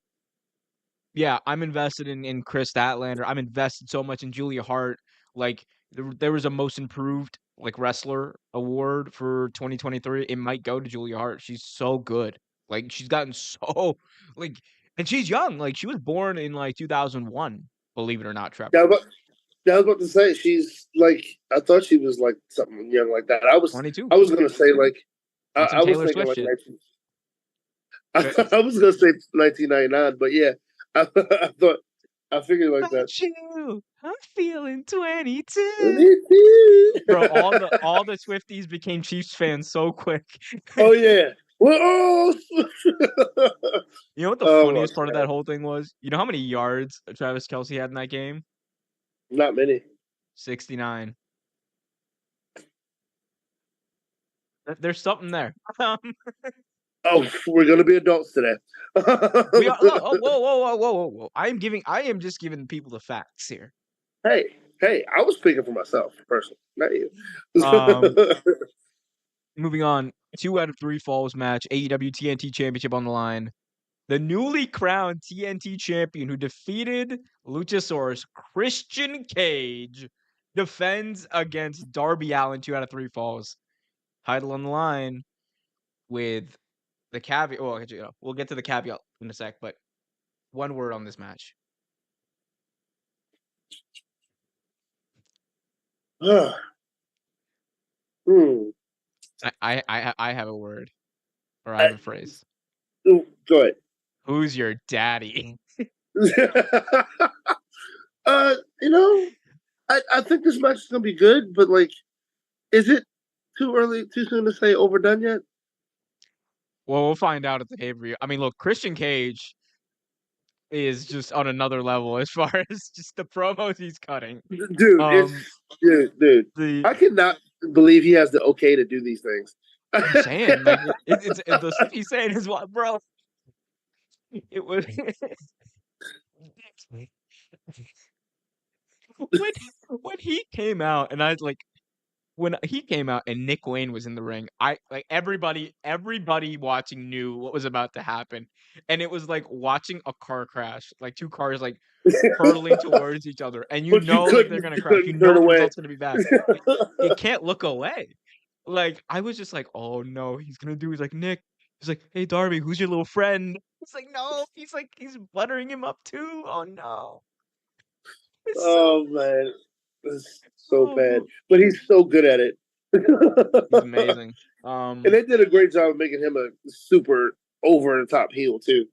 S1: yeah, I'm invested in Chris Statlander. I'm invested so much in Julia Hart. Like there was a most improved like wrestler award for 2023. It might go to Julia Hart. She's so good. Like she's gotten so like, and she's young. Like she was born in like 2001. Believe it or not,
S2: Yeah,
S1: Trevor.
S2: but yeah, I was about to say she's like I thought she was like something young like that.
S1: 22.
S2: I was gonna say like
S1: On some
S2: I was
S1: Taylor
S2: thinking
S1: Swift
S2: like
S1: shit.
S2: 19. I was gonna say 1999, but yeah, I thought I figured like that.
S1: About you, I'm feeling 22.
S2: Oh
S1: Bro, all the Swifties became Chiefs fans so quick.
S2: yeah. Well, oh,
S1: You know what the
S2: oh my
S1: funniest part of that
S2: God.
S1: whole thing was? You know how many yards Travis Kelce had in that game?
S2: Not many.
S1: 69. There's something there.
S2: Oh, we're gonna be adults today.
S1: We are. Oh, whoa, whoa, whoa, whoa, whoa, whoa! I am just giving people the facts here.
S2: hey, I was speaking for myself personally, not you.
S1: Um, moving on. 2 out of 3 falls match. AEW TNT Championship on the line. The newly crowned TNT champion who defeated Luchasaurus Christian Cage defends against Darby Allin 2 out of 3 falls. Title on the line with the caveat. Well, we'll get to the caveat in a sec, but one word on this match.
S2: Hmm.
S1: I have a word, or I
S2: I,
S1: have a phrase.
S2: Go ahead.
S1: Who's your daddy?
S2: You know, I think this match is gonna be good, but like, is it too soon to say overdone yet?
S1: Well, we'll find out at the pay-per-view. I mean, look, Christian Cage is just on another level as far as just the promos he's cutting.
S2: Dude,
S1: Um,
S2: dude.
S1: the
S2: I cannot believe he has the okay to do these things.
S1: I'm saying like the stuff he's saying is what, bro. It was when when he came out, and I like when he came out and Nick Wayne was in the ring, I like everybody watching knew what was about to happen, and it was like watching a car crash, like two cars like hurtling towards each other, and you
S2: But you
S1: know that they're
S2: couldn't
S1: gonna
S2: you
S1: crash. You
S2: couldn't turn
S1: know the
S2: away.
S1: result's gonna be bad. You can't look away. Like I was just like, oh no, he's gonna do. He's like Nick. He's like, hey Darby, who's your little friend? It's like no, he's buttering him up too. Oh no, it's so
S2: Oh man, it's so bad.
S1: oh,
S2: But he's so good at it.
S1: he's
S2: And
S1: amazing.
S2: they did a great job of making him a super over the top heel too.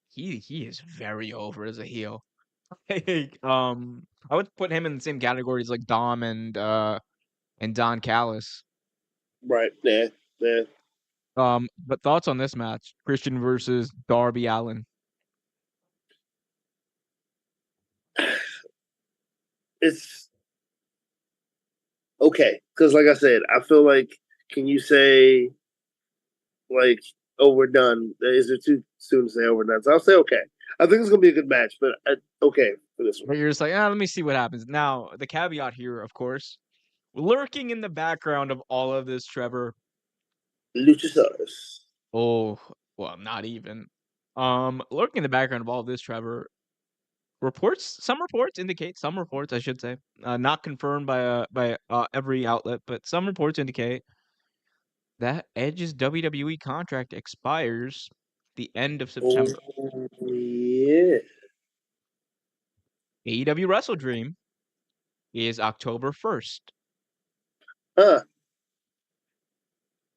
S1: He is very over as a heel. Hey, I would put him in the same categories like Dom and Don Callis.
S2: Right. Yeah. Yeah.
S1: But thoughts on this match? Christian versus Darby Allin.
S2: It's okay. Because like I said, I feel like can you say like overdone? Is it too soon to say overdone? So I'll say okay. I think it's gonna be a good match, but okay for this one.
S1: But you're just like, let me see what happens. Now, the caveat here, of course, lurking in the background of all of this, Trevor.
S2: Luchasaurus.
S1: Oh, well, not even. Lurking in the background of all of this, Trevor. Some reports indicate, some reports, I should say, not confirmed by every outlet, but some reports indicate that Edge's WWE contract expires the end of
S2: Oh
S1: September.
S2: yeah.
S1: AEW WrestleDream is October 1st.
S2: Huh.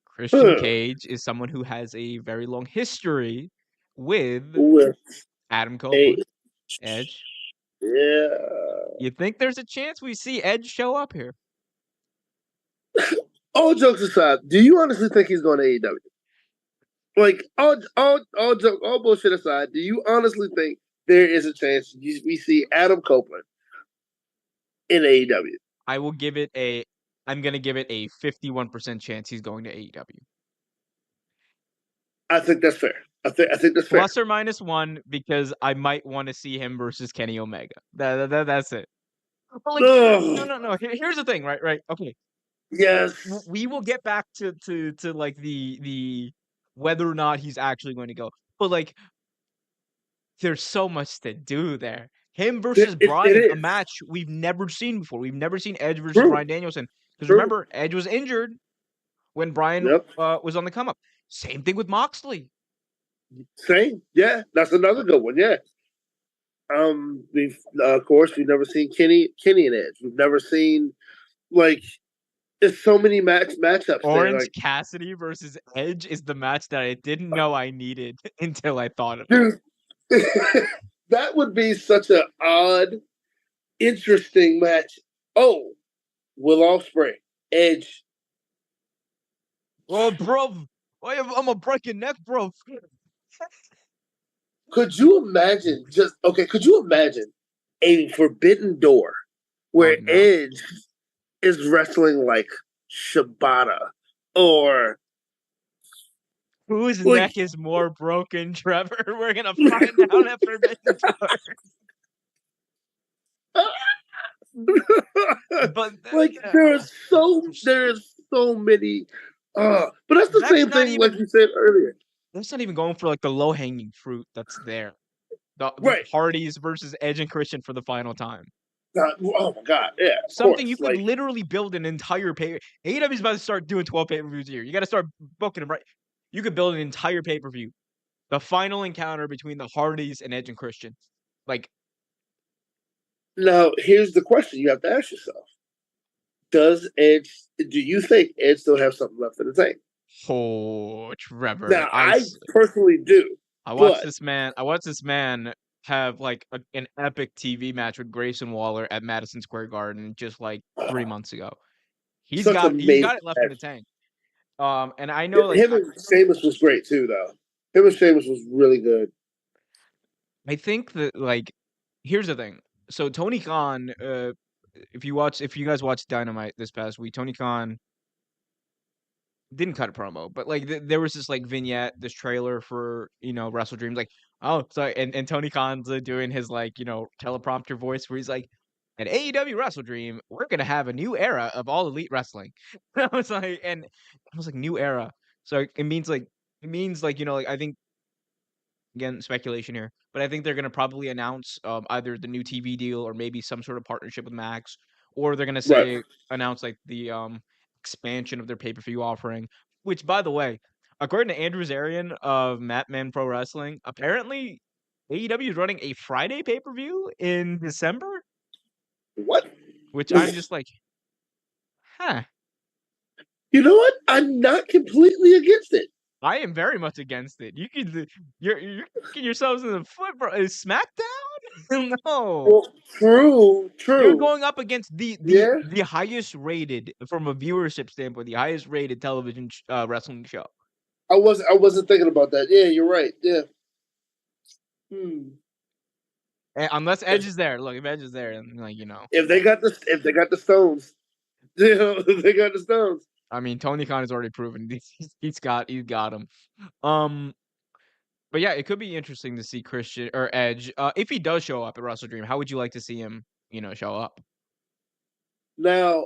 S1: Christian
S2: Huh.
S1: Cage is someone who has a very long history with
S2: With
S1: Adam
S2: a
S1: Copeland, Edge.
S2: yeah.
S1: You think there's a chance we see Edge show up here?
S2: All jokes aside, do you honestly think he's going to AEW? Like all bullshit aside, do you honestly think there is a chance we see Adam Copeland in AEW?
S1: I will give it a I'm gonna give it a 51% chance he's going to AEW.
S2: I think that's fair. I think that's fair.
S1: Plus or minus one because I might want to see him versus Kenny Omega. That's it. But like, no,
S2: Oh
S1: no, no. Here's the thing, right? Right. Okay.
S2: yes.
S1: We will get back to like the whether or not he's actually going to go. But like, there's so much to do there. Him versus
S2: It
S1: Bryan, a
S2: is
S1: match we've never seen before. We've never seen Edge versus
S2: true.
S1: Bryan Danielson. Because
S2: True.
S1: remember, Edge was injured when Bryan
S2: Yep.
S1: was on the come up. Same thing with Moxley.
S2: Same. Yeah. That's another
S1: Uh,
S2: good one. Yeah. We've of course we've never seen Kenny and Edge. We've never seen like there's so many matchups there.
S1: Orange
S2: Like,
S1: Cassidy versus Edge is the match that I didn't know I needed until I thought of it.
S2: dude, that would be such an odd, interesting match. Oh, Will Ospreay, Edge.
S1: Oh, bro, I'm a breaking neck, bro.
S2: Could you imagine? Just okay. Could you imagine a Forbidden Door
S1: Oh
S2: where
S1: no.
S2: Edge is wrestling like Shibata or
S1: Whose
S2: like
S1: neck is more broken, Trevor? We're gonna find out at Forbidden Door. But
S2: like there's so many but that's the
S1: that's
S2: same
S1: not
S2: thing like
S1: even
S2: you said earlier.
S1: that's not even going for like the low hanging fruit that's there. The
S2: Right.
S1: Hardys versus Edge and Christian for the final time.
S2: Oh my god, yeah, of
S1: Something you
S2: course.
S1: could
S2: Like
S1: literally build an entire pay. AEW is about to start doing 12 pay-per-views a year. You got to start booking them right. You could build an entire pay-per-view. The final encounter between the Hardys and Edge and Christian. Like,
S2: now here's the question you have to ask yourself. Do you think Edge still have something left in the tank?
S1: oh, Trevor,
S2: Now I personally do, but
S1: I watched this man have like an epic TV match with Grayson Waller at Madison Square Garden just like 3 months ago.
S2: such
S1: He's
S2: amazing
S1: got it left in
S2: match.
S1: the tank. And I know like
S2: Him and Sheamus was great too, though. Him and Sheamus was really good.
S1: I think that like here's the thing. So Tony Khan, if you guys watched Dynamite this past week, Tony Khan didn't cut a promo, but like there was this like vignette, this trailer for WrestleDreams. Like Oh, so and Tony Khan's doing his like, teleprompter voice where he's like, at AEW WrestleDream, we're gonna have a new era of all elite wrestling. I was like, new era. So it means like, like I think again, speculation here, but I think they're gonna probably announce either the new TV deal or maybe some sort of partnership with Max, or they're gonna
S2: Right.
S1: announce like the expansion of their pay-per-view offering. Which, by the way, according to Andrew Zarian of Matman Pro Wrestling, apparently AEW is running a Friday pay-per-view in December,
S2: What?
S1: which I'm just like, huh.
S2: You know what? I'm not completely against it.
S1: I am very much against it. You're kicking yourselves in the foot, bro. Is SmackDown? No.
S2: Well, true,
S1: You're
S2: true.
S1: going up against the the
S2: Yeah,
S1: the highest rated from a viewership standpoint, the highest rated television wrestling show.
S2: I wasn't thinking about that. Yeah, you're right. Yeah. Hmm.
S1: Unless Edge
S2: If
S1: is there. Look, if Edge is there, then
S2: if they got the stones, if they got the stones.
S1: I mean, Tony Khan has already proven he's got him. Um, but yeah, it could be interesting to see Christian or Edge. If he does show up at WrestleDream, how would you like to see him? Show up.
S2: Now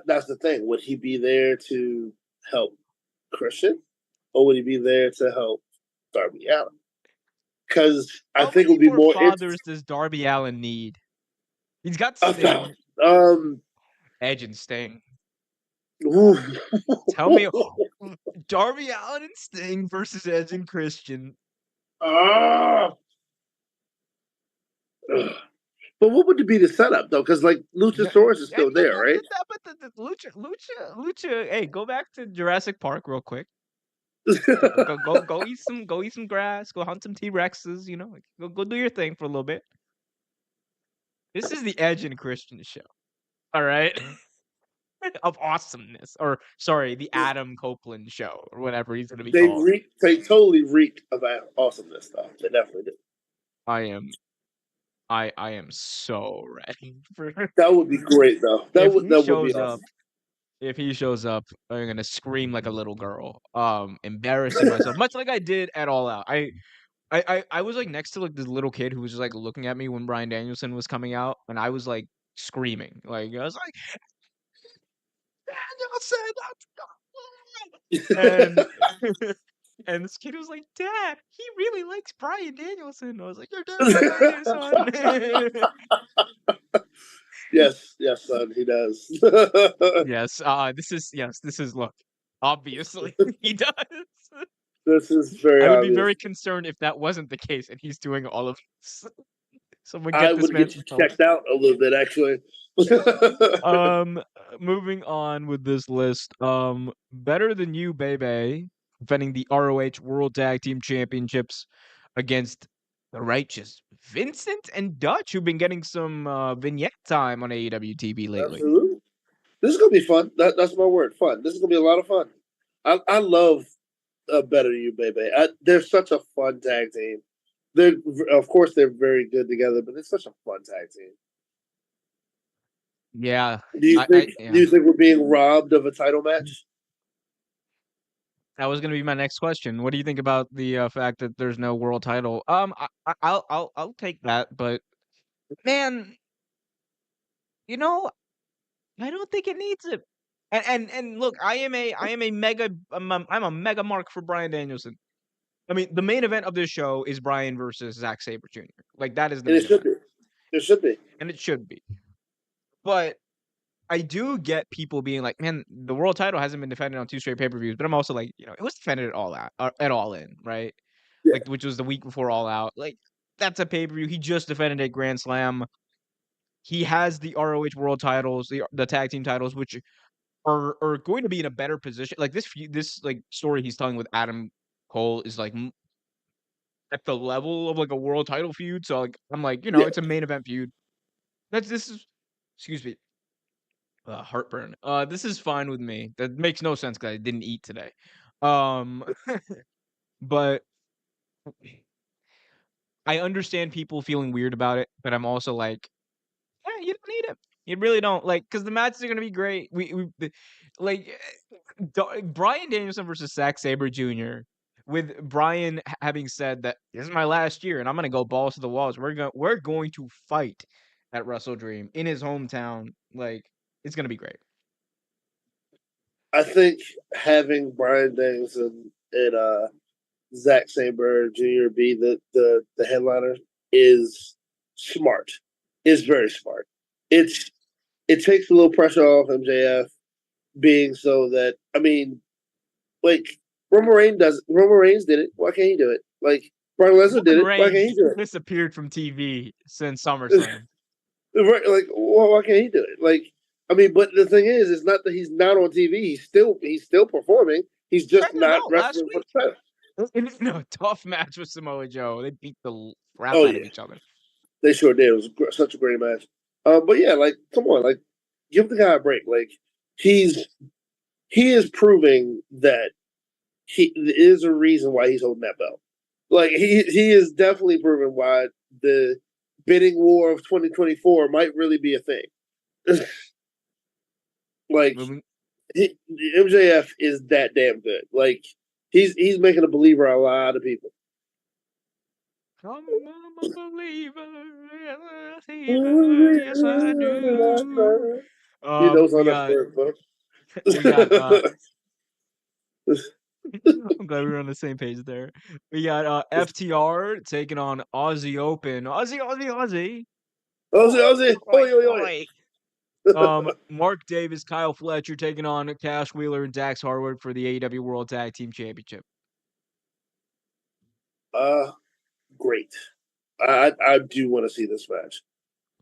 S2: that's the thing. Would he be there to help Christian, or would he be there to help Darby Allin? Because I
S1: How
S2: think it
S1: many
S2: would be
S1: more
S2: more
S1: fathers does Darby Allin need? He's got
S2: interesting.
S1: Sting, Edge, and Sting.
S2: Ooh.
S1: Tell me, Darby Allin and Sting versus Edge and Christian.
S2: Ah. But what would be the setup though? Because like
S1: No,
S2: Luchasaurus is
S1: and
S2: still there, right?
S1: but the Lucha. Hey, go back to Jurassic Park real quick. Go eat some grass. Go hunt some T Rexes. Like, go do your thing for a little bit. This is the Edge and Christian show. All right, of awesomeness, or sorry, the Adam Copeland show, or whatever he's gonna be called.
S2: They totally reek of awesomeness though. They definitely do.
S1: I am I am so ready for
S2: That would be great though.
S1: if he
S2: That would be
S1: shows up.
S2: awesome.
S1: If he shows up, I'm gonna scream like a little girl, embarrassing myself, much like I did at All Out. I was like next to like this little kid who was just like looking at me when Bryan Danielson was coming out, and I was like screaming, like I was like, Danielson, and and this kid was like, Dad, he really likes Bryan Danielson. I was like, your dad's a liar, son.
S2: Yes, son, he does.
S1: This is look, obviously he does.
S2: This is very
S1: I would be
S2: obvious.
S1: very concerned if that wasn't the case and he's doing all of this. Someone
S2: I
S1: get this
S2: would
S1: man
S2: get
S1: some
S2: you
S1: help.
S2: checked out a little bit, actually.
S1: Moving on with this list. Better Than You, baby, defending the ROH World Tag Team Championships against the Righteous Vincent and Dutch, who've been getting some vignette time on AEW TV lately.
S2: Absolutely. This is gonna be fun. That's my word, fun. This is gonna be a lot of fun. I love Better You, baby. They're such a fun tag team. They're of course they're very good together, but it's such a fun tag team.
S1: Yeah,
S2: Do you think
S1: yeah.
S2: do you think we're being robbed of a title match?
S1: That was gonna be my next question. What do you think about the fact that there's no world title? I'll take that, but man, you know, I don't think it needs it. And look, I'm a mega mark for Bryan Danielson. I mean, the main event of this show is Bryan versus Zack Sabre Jr. Like that is the
S2: And it
S1: main
S2: should
S1: event,
S2: be. It should be.
S1: and it should be. But I do get people being like, "Man, the world title hasn't been defended on 2 straight pay-per-views." But I'm also like, it was defended at All Out, at All In, right?
S2: Yeah.
S1: Like, which was the week before All Out. Like, that's a pay-per-view. He just defended at Grand Slam. He has the ROH World titles, the tag team titles, which are going to be in a better position. Like this like story he's telling with Adam Cole is like at the level of like a world title feud. So like I'm like,
S2: Yeah.
S1: it's a main event feud. This is excuse me. Heartburn. This is fine with me. That makes no sense because I didn't eat today. Um, but I understand people feeling weird about it, but I'm also like, yeah, you don't need it. You really don't like because the matches are gonna be great. Like Bryan Danielson versus Zack Sabre Jr. with Brian having said that this is my last year and I'm gonna go balls to the walls. We're going to fight at WrestleDream in his hometown. Like, it's gonna be great.
S2: I think having Brian Danielson and Zack Sabre Jr. be the headliner is smart. Is very smart. It's it takes a little pressure off MJF being so that like Roman Reigns did it. Why can't he do it? Like Brock Lesnar did
S1: Roman
S2: it. Why can't he
S1: Reigns
S2: do
S1: disappeared from TV since
S2: it?
S1: SummerSlam.
S2: Right, like why can't he do it? Like but the thing is, it's not that he's not on TV. He's still performing. He's just
S1: Tried to
S2: not
S1: go last
S2: wrestling for
S1: week
S2: the title.
S1: in a tough match with Samoa Joe. They beat the crap
S2: Oh
S1: out of
S2: yeah,
S1: each other.
S2: they sure did. It was such a great match. But yeah, like come on, like give the guy a break. Like he's he is proving that he is a reason why he's holding that belt. Like he is definitely proving why the bidding war of 2024 might really be a thing. Like
S1: Moving.
S2: MJF is that damn good. Like he's making a believer a lot of people.
S1: I'm a believer, yes I do.
S2: You know
S1: We
S2: something
S1: got
S2: for it,
S1: we got
S2: folks.
S1: I'm glad we were on the same page there. We got FTR taking on Aussie Open. Aussie.
S2: Ozzy,
S1: Oi,
S2: oi, oi,
S1: oi. Mark Davis, Kyle Fletcher taking on Cash Wheeler and Dax Harwood for the AEW World Tag Team Championship.
S2: Great. I do want to see this match.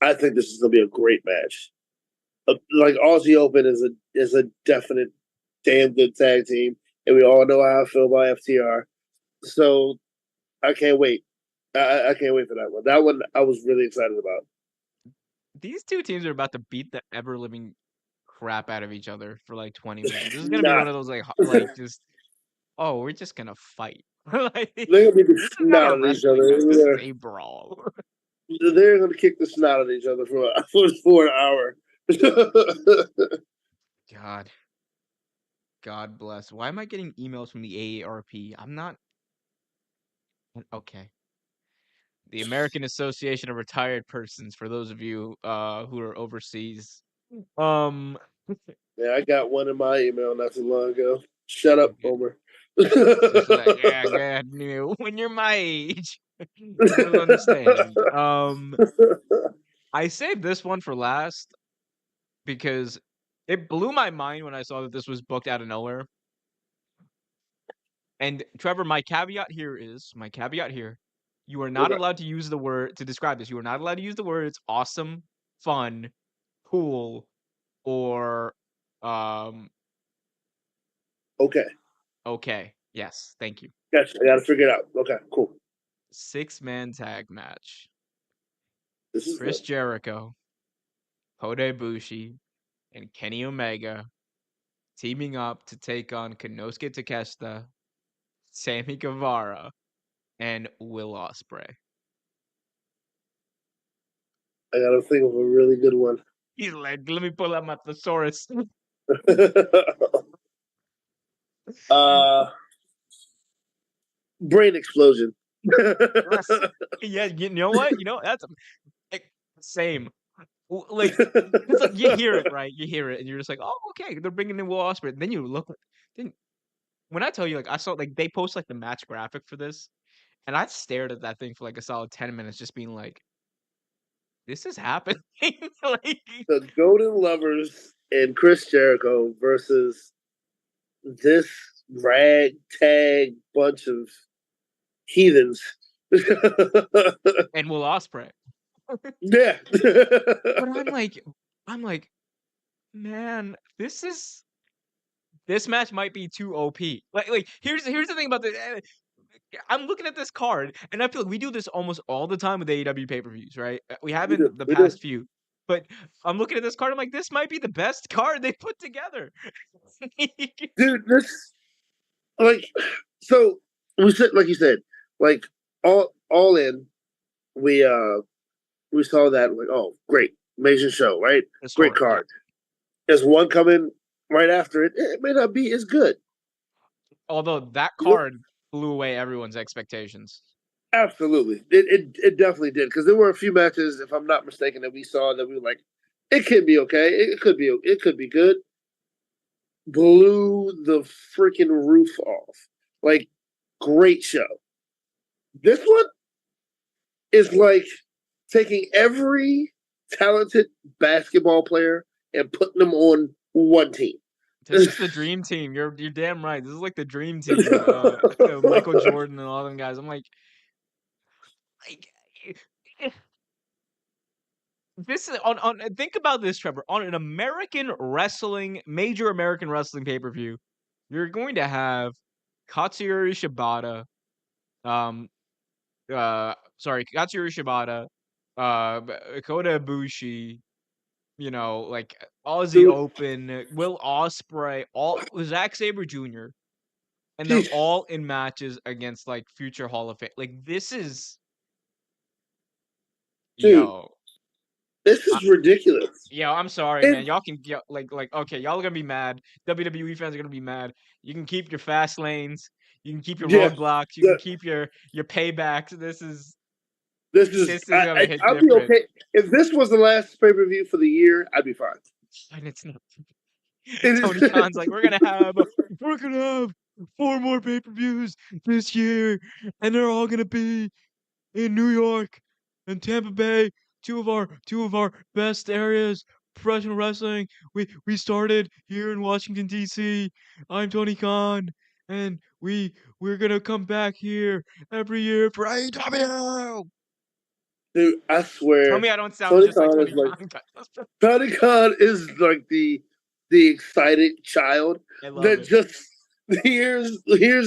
S2: I think this is gonna be a great match. Like Aussie Open is a definite damn good tag team, and we all know how I feel about FTR. So I can't wait. I can't wait for that one. That one I was really excited about.
S1: These two teams are about to beat the ever living crap out of each other for like 20 minutes. This is gonna be
S2: Nah,
S1: one of those like just we're just gonna fight. Like,
S2: they're gonna be the
S1: this is not
S2: snot
S1: a
S2: at each
S1: wrestling match. This is
S2: other.
S1: a brawl.
S2: They're gonna kick the snot at each other for an hour.
S1: God, God bless. Why am I getting emails from the AARP? I'm not okay. The American Association of Retired Persons. For those of you who are overseas, um,
S2: Yeah, I got one in my email not too long ago. Shut up,
S1: okay.
S2: Homer.
S1: Just like, yeah, God, when you're my age, you'll understand. I saved this one for last because it blew my mind when I saw that this was booked out of nowhere. And Trevor, my caveat here, you are not
S2: Okay.
S1: allowed to use the word to describe this. You are not allowed to use the words awesome, fun, cool, or
S2: Okay.
S1: okay. Yes, thank you.
S2: Gotcha. I gotta figure it out. Okay, cool.
S1: 6-man tag match.
S2: This is
S1: Chris
S2: good.
S1: Jericho, Kota Ibushi, and Kenny Omega teaming up to take on Konosuke Takeshita, Sammy Guevara, and Will Ospreay.
S2: I gotta think of a really good one.
S1: He's like, let me pull out my thesaurus.
S2: uh Brain explosion.
S1: Yes. Yeah, you know what? You know, that's like, same. Like, it's like you hear it, right? You hear it, and you're just like, oh, okay, they're bringing in Will Ospreay. And then you look, then when I tell you, like, I saw, like, they post, like, the match graphic for this, and I stared at that thing for, like, a solid 10 minutes, just being like, this is happening. Like,
S2: The Golden Lovers and Chris Jericho versus this ragtag bunch of heathens.
S1: and Will Ospreay.
S2: Yeah.
S1: But I'm like, man, this match might be too OP. Like here's the thing about the I'm looking at this card, and I feel like we do this almost all the time with AEW pay-per-views, right? We
S2: We do.
S1: haven't the
S2: We do.
S1: past few, but I'm looking at this card. I'm like, this might be the best card they put together.
S2: Dude, this like so we said like you said, like all in, we saw that like, oh great, amazing show, right? Great
S1: Historic, yeah.
S2: card. There's one coming right after it. It may not be as good.
S1: Although that
S2: You know?
S1: card blew away everyone's expectations.
S2: Absolutely, it definitely did because there were a few matches, if I'm not mistaken, that we saw that we were like, it could be okay, it could be good. Blew the freaking roof off. Like, great show. This one is like taking every talented basketball player and putting them on one team.
S1: This is the dream team. You're damn right. This is like the dream team. Michael Jordan and all them guys. I'm like this is on. Think about this, Trevor. On an major American wrestling pay per view, you're going to have Katsuyori Shibata, Katsuyori Shibata, Kota Ibushi, like Aussie
S2: Dude,
S1: Open, Will Ospreay, all Zack Sabre Jr., and they're
S2: geez,
S1: all in matches against like future Hall of Fame. Like this is
S2: dude,
S1: yo.
S2: this
S1: I,
S2: is ridiculous.
S1: Yo, I'm sorry, man.
S2: And
S1: Y'all can okay, y'all are gonna be mad. WWE fans are gonna be mad. You can keep your fast lanes. You can keep your
S2: yeah,
S1: roadblocks. You
S2: yeah,
S1: can keep your paybacks.
S2: this is
S1: This is gonna hit
S2: I'll be
S1: different.
S2: okay if this was the last pay per view for the year. I'd be fine.
S1: And it's not.
S2: It
S1: Tony
S2: is,
S1: Khan's like, we're gonna have 4 more pay-per-views this year, and they're all gonna be in New York and Tampa Bay, two of our best areas professional wrestling. We started here in Washington D.C. I'm Tony Khan, and we're gonna come back here every year for AEW.
S2: dude. I
S1: Tell
S2: swear,
S1: me I don't sound
S2: Tony
S1: just like
S2: Khan
S1: Tony
S2: is like
S1: Khan.
S2: Tony Khan is like the excited child
S1: I love
S2: that
S1: it.
S2: just hears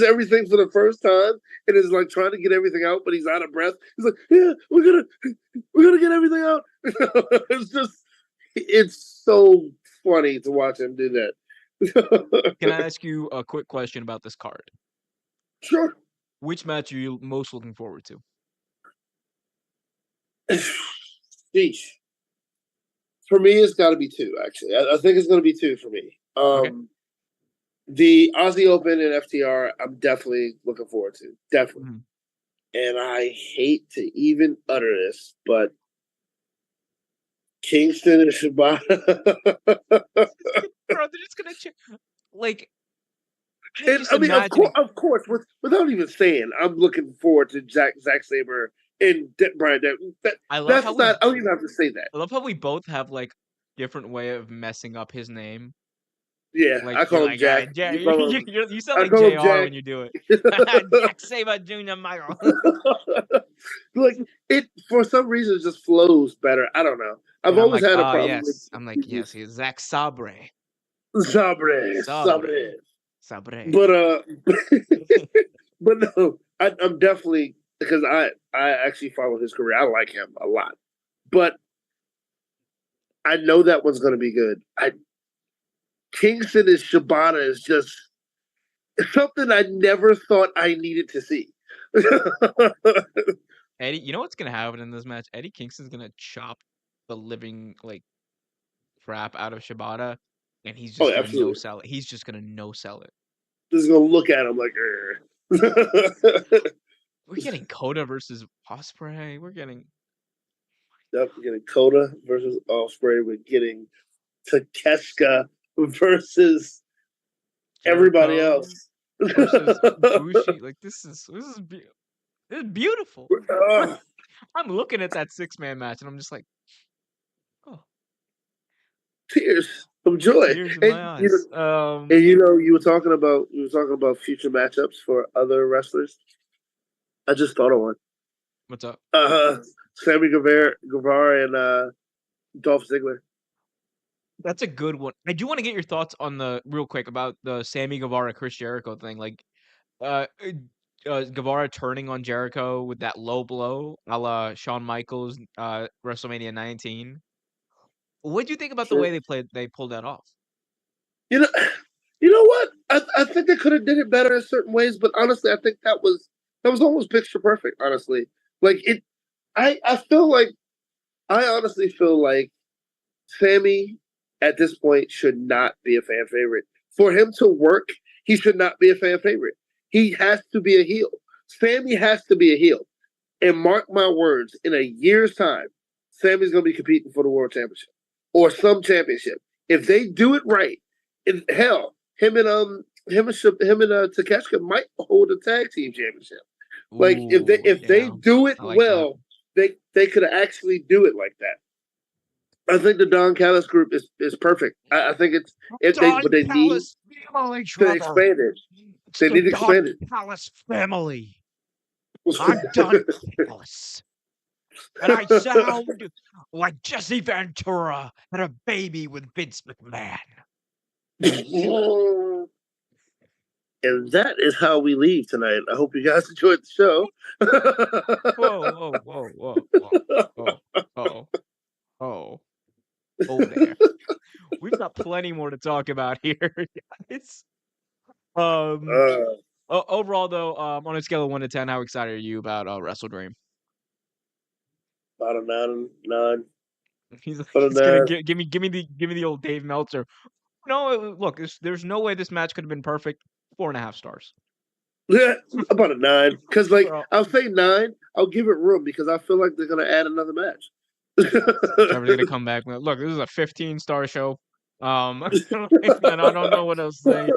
S2: everything for the first time and is like trying to get everything out, but he's out of breath. He's like, "Yeah, we're gonna get everything out." It's so funny to watch him do
S1: Can I
S2: that.
S1: ask you a quick question about this card?
S2: Sure.
S1: Which match are you most looking forward to?
S2: Sheesh. For me, it's got to be two. Actually, I think it's going to be two for me.
S1: Okay.
S2: The Aussie Open and FTR, I'm definitely looking forward to. Definitely.
S1: Mhm.
S2: And I hate to even utter this, but Kingston and Shibata.
S1: Bro, they're just gonna like I'm
S2: And
S1: just
S2: I mean,
S1: imagining.
S2: of course, without even saying, I'm looking forward to Zack Saber and Brian.
S1: I love how
S2: That's
S1: we
S2: not. I don't even have to say that.
S1: I love how we both have like different way of messing up his name.
S2: Yeah,
S1: Like
S2: I
S1: you're
S2: call him
S1: like
S2: Jack. You
S1: Jerry,
S2: call him.
S1: you sound
S2: I
S1: like
S2: call him
S1: JR
S2: Jack.
S1: when you do it. Jack Saber Jr. Michael.
S2: Like, it for some reason it just flows better. I don't know. I've
S1: And I'm
S2: always
S1: like,
S2: had a
S1: oh
S2: problem with
S1: yes. I'm like, yes, he's Zach Sabre.
S2: Sabre,
S1: Sabre.
S2: Sabre.
S1: Sabre.
S2: But but no, I'm definitely because I actually follow his career. I like him a lot, but I know that one's going to be good. Kingston and Shibata is just something I never thought I needed to see.
S1: Eddie, you know what's gonna happen in this match? Eddie Kingston's gonna chop the living like crap out of Shibata, and he's
S2: Oh,
S1: just gonna no
S2: absolutely.
S1: sell it. He's just gonna no sell it.
S2: Just gonna look at him like,
S1: We're getting Coda versus Osprey. We're getting
S2: yep, we're getting Coda versus Osprey. We're getting Takeshka versus everybody
S1: Jericho
S2: else.
S1: versus Bushi. Like this is beautiful. I'm looking at that 6-man match and I'm just like, oh,
S2: Tears of joy.
S1: tears in
S2: And
S1: my eyes.
S2: you were talking about future matchups for other wrestlers. I just thought of one.
S1: What's up?
S2: Sammy Guevara and Dolph Ziggler.
S1: That's a good one. I do want to get your thoughts on the real quick about the Sammy Guevara Chris Jericho thing. Like, uh, Guevara turning on Jericho with that low blow, a la Shawn Michaels, WrestleMania 19. What do you think about the
S2: Sure.
S1: way they pulled that off?
S2: You know, you know what? I think they could have did it better in certain ways, but honestly, I think that was almost picture perfect. Honestly, like it, I feel like I honestly feel like Sammy at this point should not be a fan favorite. For him to work, he should not be a fan favorite. He has to be a heel. Sammy has to be a heel. And mark my words, in a year's time, Sammy's going to be competing for the world championship or some championship. If they do it right, in hell, him and Takeshita might hold a tag team championship. Like
S1: Ooh,
S2: if they
S1: yeah.
S2: do it
S1: I like that.
S2: well, they could actually do it like that. I think the Don Callis group is perfect. I think it's if they
S1: Don
S2: but they need
S1: Callis family,
S2: to
S1: Trevor.
S2: expand it.
S1: It's
S2: They
S1: the
S2: need to
S1: Don
S2: expand it.
S1: Callis family. I'm Don Callis. And I sound like Jesse Ventura had a baby with Vince McMahon.
S2: And that is how we leave tonight. I hope you guys enjoyed the show.
S1: Whoa, whoa, whoa, whoa, whoa, whoa, oh, oh there. We've got plenty more to talk about here, guys. Um,
S2: uh,
S1: overall though, on a scale of 1 to 10, how excited are you about WrestleDream?
S2: about a nine.
S1: He's like,
S2: But
S1: he's gonna give me the old Dave Meltzer. No, look, there's no way this match could have been perfect. 4.5 stars.
S2: yeah, about a 9. Because like
S1: Bro,
S2: I'll say 9. I'll give it room because I feel like they're gonna add another match.
S1: Trevor's gonna come back. Look, this is a 15-star show. And I don't know what else to say.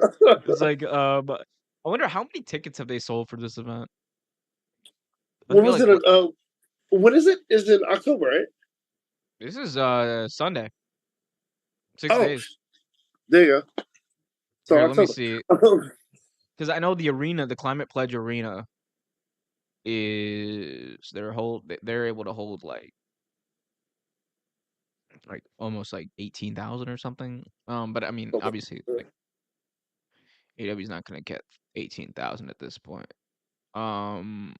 S1: It's like, but I wonder how many tickets have they sold for this event? I
S2: When
S1: feel
S2: was
S1: like
S2: it?
S1: what
S2: When is it? Is it in October, right?
S1: this is Sunday, 6
S2: Oh,
S1: days.
S2: there you go. So
S1: Here, let me
S2: October.
S1: see, because I know the arena, the Climate Pledge Arena, is they're able to hold like almost like 18,000 or something. But I mean, obviously, like AEW is not gonna get 18,000 at this point. Um,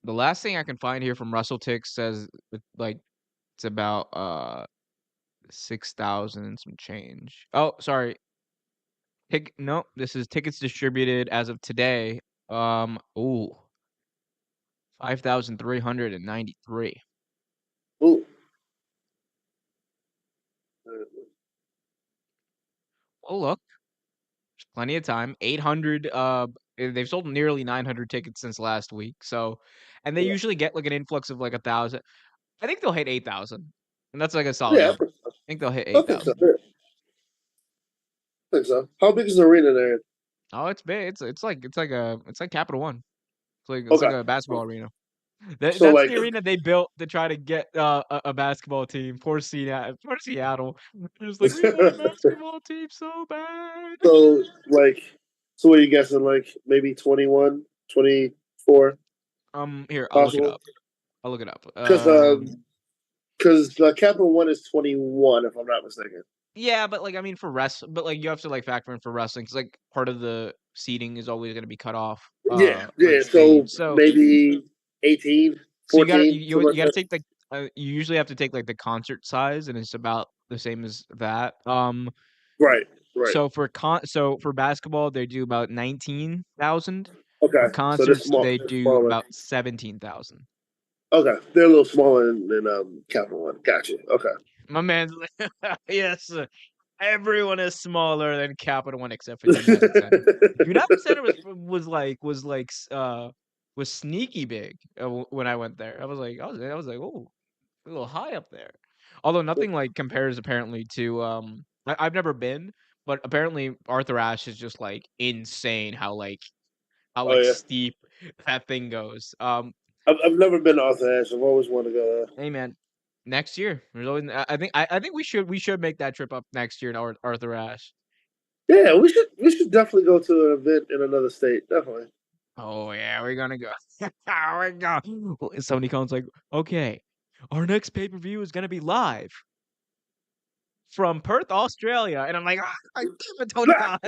S1: the last thing I can find here from WrestleTix says like it's about 6,000 and some change. Oh, sorry. No, this is tickets distributed as of today. Ooh, 5,393.
S2: Ooh.
S1: Well, look, there's plenty of time. 800. They've sold nearly 900 tickets since last week. So, and they
S2: Yeah.
S1: usually get like an influx of like 1,000. I think they'll hit 8,000, and that's like a solid
S2: Yeah,
S1: number. I think they'll hit
S2: I think so.
S1: 8,000.
S2: Yeah, I think so. How big is the arena there?
S1: Oh, it's big. It's like Capital One. It's like
S2: Okay.
S1: a basketball arena.
S2: So
S1: That's
S2: like
S1: the arena they built to try to get a basketball team. Poor Seattle. They're just like, we want a basketball team so bad.
S2: so like so what are you guessing? Like maybe 21, 24
S1: Here, I'll look it
S2: possible?
S1: up. I'll look it up.
S2: Because Capital One is 21 if I'm not mistaken.
S1: Yeah, but like I mean but like you have to like factor in for wrestling because like part of the seating is always going to be cut off
S2: Yeah,
S1: like
S2: yeah. So
S1: stage. So
S2: maybe 18,
S1: so you got to
S2: 14,
S1: you
S2: something
S1: you
S2: like
S1: got to
S2: that.
S1: take like you usually have to take like the concert size and it's about the same as that.
S2: Right, right.
S1: So for basketball they do about 19,000.
S2: Okay.
S1: For
S2: So they're
S1: concerts
S2: small.
S1: they
S2: They're
S1: do
S2: smaller.
S1: about 17,000.
S2: Okay, they're a little smaller than Capital One. Gotcha. Okay.
S1: My man's like, yes, everyone is smaller than Capital One except for United Center. United Center was sneaky big when I went there. I was like, oh, a little high up there. Although nothing like compares apparently to I've never been, but apparently Arthur Ashe is just like insane how
S2: Oh yeah.
S1: steep that thing goes.
S2: I've never been to Arthur Ashe. I've always wanted to go there.
S1: Hey man, next year. There's always I think we should make that trip up next year to Arthur Ashe.
S2: Yeah, we should definitely go to an event in another state. Definitely.
S1: Oh yeah, we're gonna go. We're go. Sony Khan's like, okay, our next pay-per-view is gonna be live from Perth, Australia, and I'm like, damn it, Tony Khan.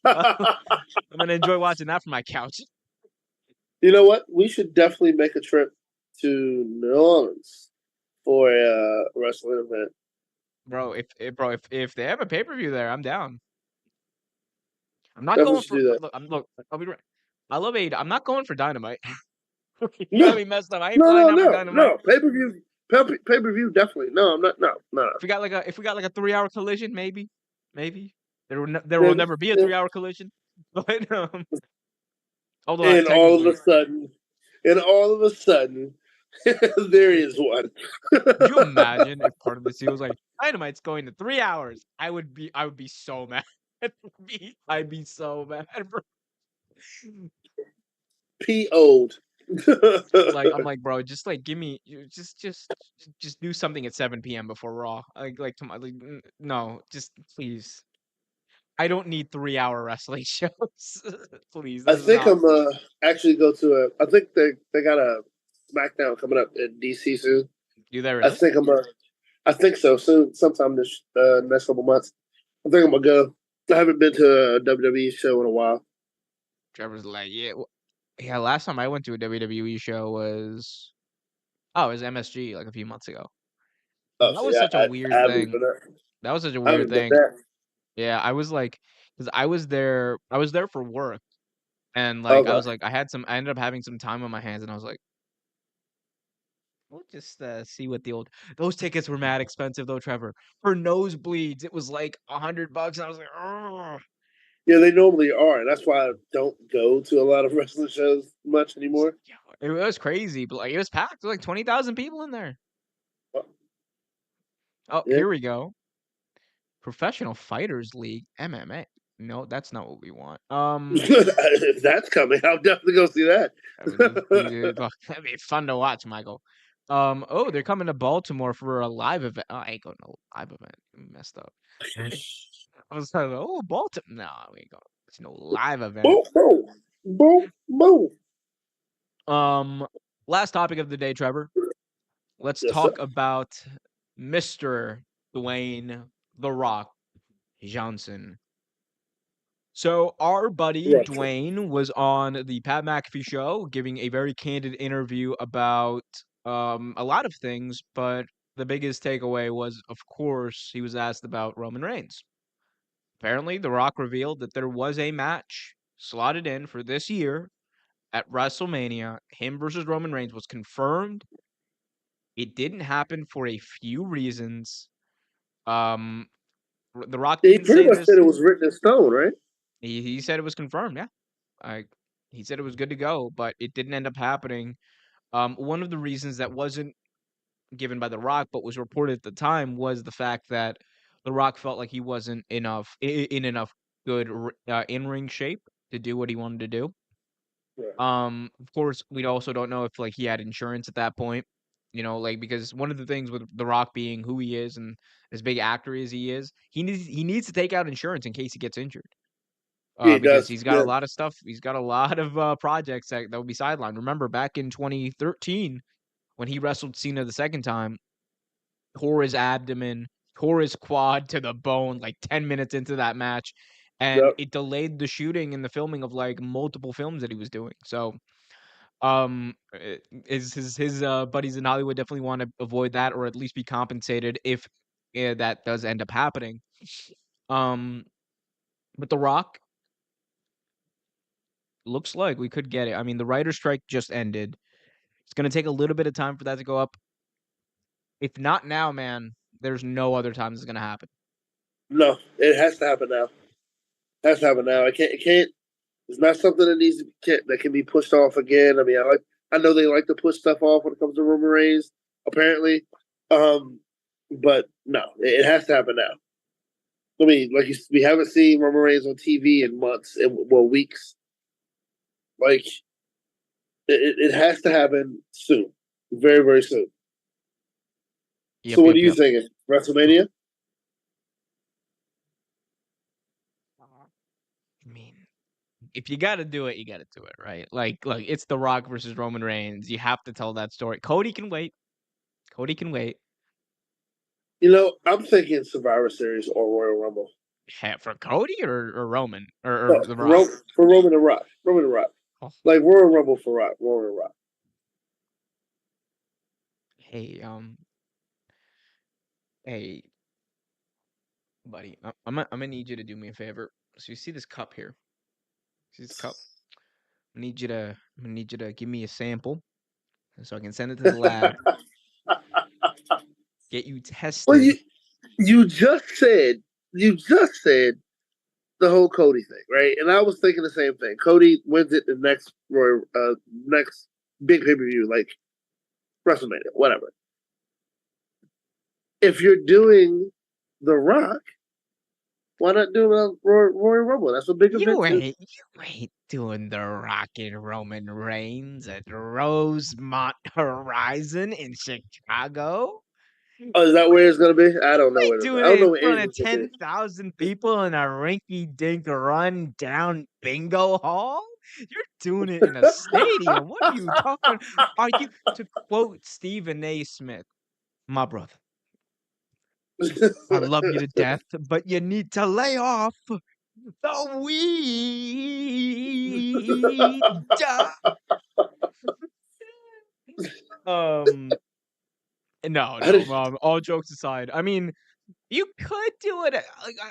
S1: I'm gonna enjoy watching that from my couch,
S2: You know what? We should definitely make a trip to New Orleans for a wrestling event.
S1: bro. If they have a pay-per-view there, I'm down. I'm not
S2: Definitely
S1: going
S2: should
S1: for
S2: do that.
S1: look. I'll be right. I love AEW. I'm not going for Dynamite. You got
S2: No,
S1: me messed up. I ain't
S2: no,
S1: flying
S2: no,
S1: out for
S2: no,
S1: Dynamite.
S2: no. Pay per view, definitely. No, I'm not. No, no.
S1: If we got like a 3-hour collision, maybe there will
S2: Maybe.
S1: never be a
S2: Yeah.
S1: 3-hour collision. But Although
S2: and all of a
S1: technically,
S2: sudden, and all of a sudden, there is one.
S1: could you imagine if part of the deal was like Dynamite's going to 3 hours? I would be so mad. I'd be so mad, bro.
S2: P.O.'d.
S1: Like I'm like, bro, just like give me just do something at 7 p.m. before Raw. Like come on, like no, just please. I don't need 3 hour wrestling shows. Please,
S2: I
S1: this is
S2: think
S1: not.
S2: I'm actually go to a. I think they got a SmackDown coming up in DC soon.
S1: Do they
S2: I
S1: really?
S2: think I'm I think so soon, sometime this next couple months. I think I'm gonna go. I haven't been to a WWE show in a while.
S1: Trevor's like, yeah, yeah. Last time I went to a WWE show was it was MSG like a few months ago.
S2: Oh,
S1: That
S2: see,
S1: was such a
S2: I
S1: weird
S2: haven't
S1: thing.
S2: been there.
S1: That was such a
S2: I
S1: weird
S2: haven't been
S1: thing.
S2: there.
S1: Yeah, I was like, because I was there. I was there for work, and like I
S2: Okay.
S1: was like, I ended up having some time on my hands, and I was like, we'll just see what the old. Those tickets were mad expensive though, Trevor. For nosebleeds, it was like $100. And I was like, oh.
S2: Yeah, they normally are, and that's why I don't go to a lot of wrestling shows much anymore.
S1: It was crazy, but like it was packed. There was like 20,000 people in there. Oh,
S2: Yeah,
S1: here we go. Professional Fighters League, MMA. No, that's not what we want.
S2: if that's coming, I'll definitely go see that.
S1: That'd be fun to watch, Michael. Oh, they're coming to Baltimore for a live event. Oh, I ain't going to live event. Messed up. I was like, oh, Baltimore. No, we ain't going. It's no live event.
S2: Boom, boom, boom, boom.
S1: Um, last topic of the day, Trevor. Let's
S2: Yes, sir.
S1: talk about Mr. Dwayne The Rock Johnson. So our buddy
S2: Right.
S1: Dwayne was on the Pat McAfee show giving a very candid interview about a lot of things, but the biggest takeaway was, of course, he was asked about Roman Reigns. Apparently, The Rock revealed that there was a match slotted in for this year at WrestleMania. Him versus Roman Reigns was confirmed. It didn't happen for a few reasons. Um, The Rock
S2: He
S1: didn't
S2: pretty
S1: say
S2: much
S1: this.
S2: said it was written in stone, right?
S1: He said it was confirmed. Yeah. I he said it was good to go, but it didn't end up happening. One of the reasons that wasn't given by The Rock, but was reported at the time, was the fact that The Rock felt like he wasn't in enough good in ring shape to do what he wanted to do.
S2: Right.
S1: Of course, we also don't know if like he had insurance at that point. You know, like because one of the things with The Rock being who he is and as big actor as he is, he needs to take out insurance in case he gets injured.
S2: Yeah, he
S1: Because
S2: does.
S1: he's got a
S2: Yeah.
S1: lot of stuff. He's got a lot of projects that will be sidelined. Remember back in 2013 when he wrestled Cena the second time, tore his abdomen, tore his quad to the bone like 10 minutes into that match, and
S2: Yep.
S1: it delayed the shooting and the filming of like multiple films that he was doing. So, his buddies in Hollywood definitely want to avoid that or at least be compensated if that does end up happening. Um, but The Rock looks like we could get it. I mean, the writer's strike just ended. It's gonna take a little bit of time for that to go up. If not now, man, there's no other time this is gonna happen.
S2: No, it has to happen now. It has to happen now. It can't. It's not something that needs to that can be pushed off again. I mean, I know they like to push stuff off when it comes to Roman Reigns, apparently. Um, but no, it has to happen now. I mean, we haven't seen Roman Reigns on TV in months, well, weeks. Like it has to happen soon, very, very soon. So,
S1: Yep,
S2: what are
S1: yep,
S2: you
S1: yep.
S2: thinking? WrestleMania?
S1: I mean, if you gotta do it, you gotta do it, right? Like it's The Rock versus Roman Reigns. You have to tell that story. Cody can wait. Cody can wait.
S2: You know, I'm thinking Survivor Series or Royal Rumble.
S1: For Cody or Roman or
S2: No,
S1: The Rock.
S2: For Roman and Rock. Roman and Rock.
S1: Oh,
S2: Like Royal Rumble for Rock. Roman and Rock.
S1: hey, hey, buddy, I'm gonna need you to do me a favor. So you see this cup here? See this cup? I'm gonna need you to give me a sample so I can send it to the lab, get you
S2: Well,
S1: tested.
S2: you just said you just said the whole Cody thing, right? And I was thinking the same thing. Cody wins it the next big pay per view, like WrestleMania, whatever. If you're doing The Rock, why not do it on Royal Rumble? That's a big event too.
S1: You ain't doing the Rockin' Roman Reigns at Rosemont Horizon in Chicago.
S2: Oh, is that where it's gonna be? I don't know
S1: You
S2: where.
S1: ain't doing
S2: I don't
S1: it
S2: know
S1: in
S2: where
S1: front of
S2: Asia's gonna be.
S1: 10,000 people in a rinky-dink run-down bingo hall. You're doing it in a stadium. What are you talking? Are you, to quote Stephen A. Smith, my brother? I love you to death, but you need to lay off the weed. Um, no,
S2: How
S1: no.
S2: did,
S1: All jokes aside, I mean, you could do it.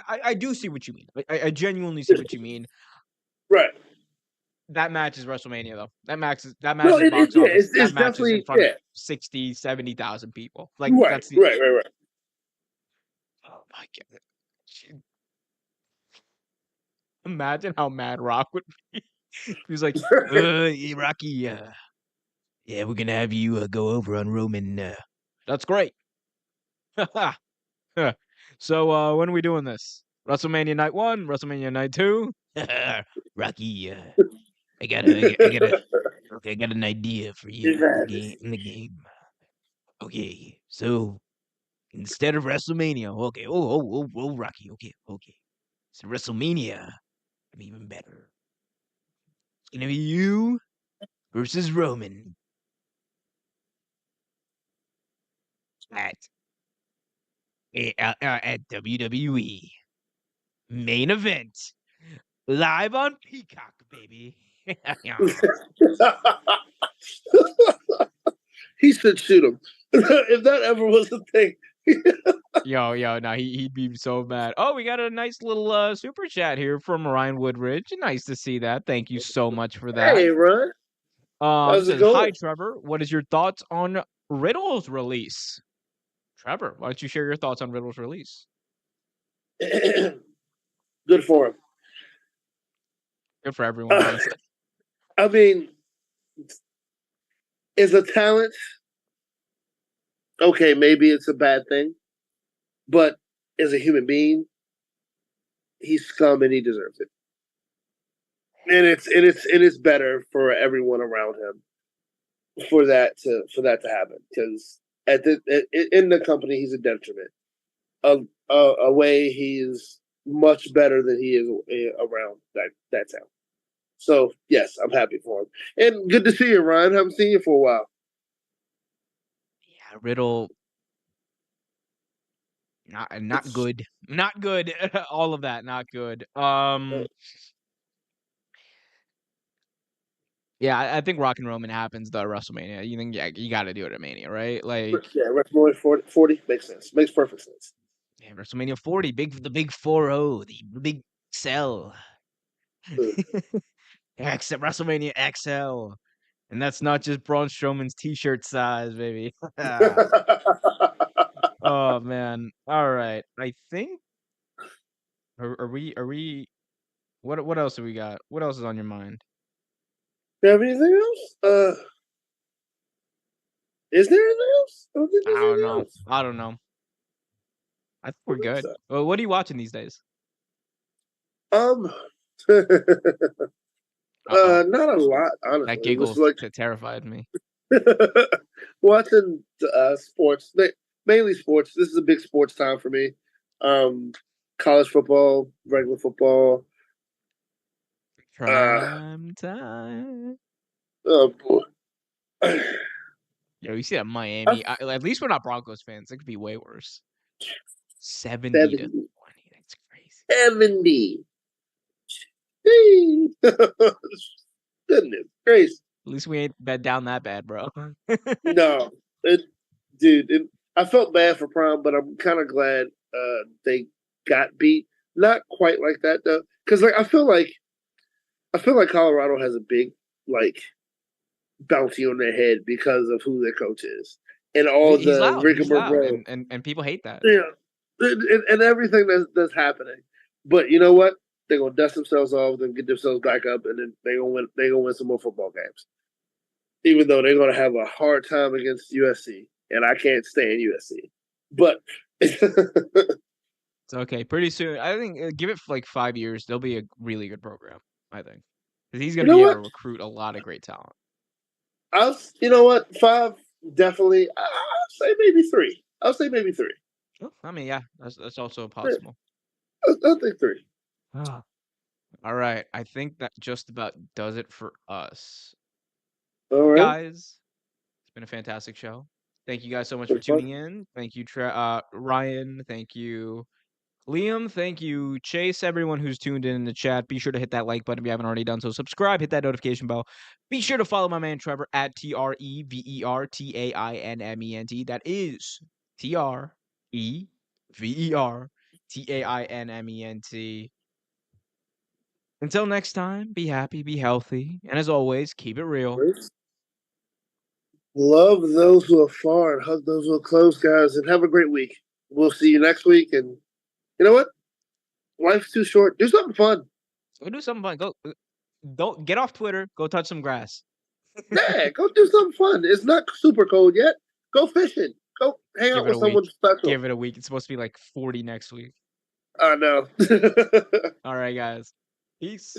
S1: I do see what you mean. I genuinely see what you mean.
S2: right?
S1: That match is WrestleMania, though. That match
S2: No,
S1: is box
S2: yeah,
S1: office. That
S2: it's
S1: match is in
S2: definitely
S1: front of
S2: yeah.
S1: 60, 70,000 people. Like
S2: Right,
S1: that's the.
S2: right, right, right.
S1: Oh my god! Imagine how mad Rock would be. He was like, hey, Rocky, yeah, we're gonna have you go over on Roman. That's great. So when are we doing this? WrestleMania night 1, WrestleMania night 2. Rocky, I got an idea for you in the game. Okay, so instead of WrestleMania, okay, Rocky, okay. So WrestleMania, I'm even better. It's gonna be you versus Roman at at WWE main event live on Peacock, baby.
S2: He should shoot him if that ever was a thing.
S1: Yo, no, he'd be so mad. Oh, we got a nice little super chat here from Ryan Woodridge. Nice to see that. Thank you so much for that.
S2: Hey, Ron, how's it
S1: Says hi
S2: going?
S1: Trevor. What is your thoughts on Riddle's release? Trevor, why don't you share your thoughts on Riddle's release?
S2: Good for him.
S1: Good for everyone, honestly.
S2: I mean, is a talent okay? Maybe it's a bad thing, but as a human being, he's scum and he deserves it. And it's better for everyone around him for that to happen because in the company he's a detriment. A way he's much better than he is around that town. So yes, I'm happy for him, and good to see you, Ryan. Haven't seen you for a while.
S1: Yeah, Riddle, not good, not good. All of that, not good. Yeah, I think Rock and Roman happens though at WrestleMania. You think, yeah, you got to do it at Mania, right? Like,
S2: Yeah, WrestleMania 40 makes sense. Makes perfect sense.
S1: yeah, WrestleMania 40, the big 40, the big XL. WrestleMania XL. And that's not just Braun Strowman's t-shirt size, baby. Oh man. All right. I think are we what else have we got? What else is on your mind?
S2: Do you have anything else? Is there anything else? I don't think
S1: I
S2: there's
S1: don't
S2: anything
S1: know.
S2: else.
S1: I don't know. I think
S2: I
S1: we're
S2: don't think
S1: good.
S2: so.
S1: Well, what are you watching these days?
S2: Um,
S1: Uh-oh.
S2: not a lot,
S1: That
S2: honestly. Just
S1: giggle
S2: like
S1: terrified me.
S2: watching sports, mainly sports. This is a big sports time for me. Um, college football, regular football. Uh,
S1: Prime time.
S2: oh boy.
S1: Yo, you see that
S2: I'm
S1: Miami? At least we're not Broncos fans. It could be way worse. 70 to
S2: 70.
S1: 20. That's crazy.
S2: 70. Goodness gracious.
S1: At least we ain't bed down that bad, bro.
S2: No, it, dude. I felt bad for Prom, but I'm kind of glad they got beat. Not quite like that though, because like I feel like Colorado has a big like bounty on their head because of who their coach is and all
S1: He's
S2: the
S1: loud. He's loud,
S2: rigmarole,
S1: and people hate that.
S2: yeah, and everything that's happening. But you know what? They're gonna dust themselves off, then get themselves back up, and then they're gonna win. They're gonna win some more football games. Even though they're gonna have a hard time against USC, and I can't stand USC, but
S1: It's okay. Pretty soon, I think give it like 5 years, they'll be a really good program. I think because he's
S2: you
S1: going to
S2: know
S1: be able
S2: what?
S1: to recruit a lot of great talent.
S2: You know what? 5 definitely. I'll say maybe 3. I'll say maybe 3.
S1: Oh, I mean, yeah, that's also
S2: Yeah,
S1: possible.
S2: I'll think 3.
S1: Ah. All right, I think that just about does it for us,
S2: All right.
S1: guys. It's been a fantastic show. Thank you guys so much for
S2: That's fun.
S1: tuning in. Thank you, Ryan. Thank you, Liam. Thank you, Chase. Everyone who's tuned in the chat, be sure to hit that like button if you haven't already done so. Subscribe, hit that notification bell. Be sure to follow my man Trevor at TREVERTAINMENT. That is TREVERTAINMENT. Until next time, be happy, be healthy, and as always, keep it real.
S2: Love those who are far and hug those who are close, guys, and have a great week. We'll see you next week. And you know what? Life's too short. Do something fun.
S1: Go do something fun. Go, don't get off Twitter. Go touch some grass.
S2: Yeah, go do something fun. It's not super cold yet. Go fishing. Go hang
S1: Give
S2: out
S1: it
S2: with
S1: a week.
S2: someone special.
S1: Give it a week. It's supposed to be like 40 next week.
S2: I know.
S1: All right, guys. Peace.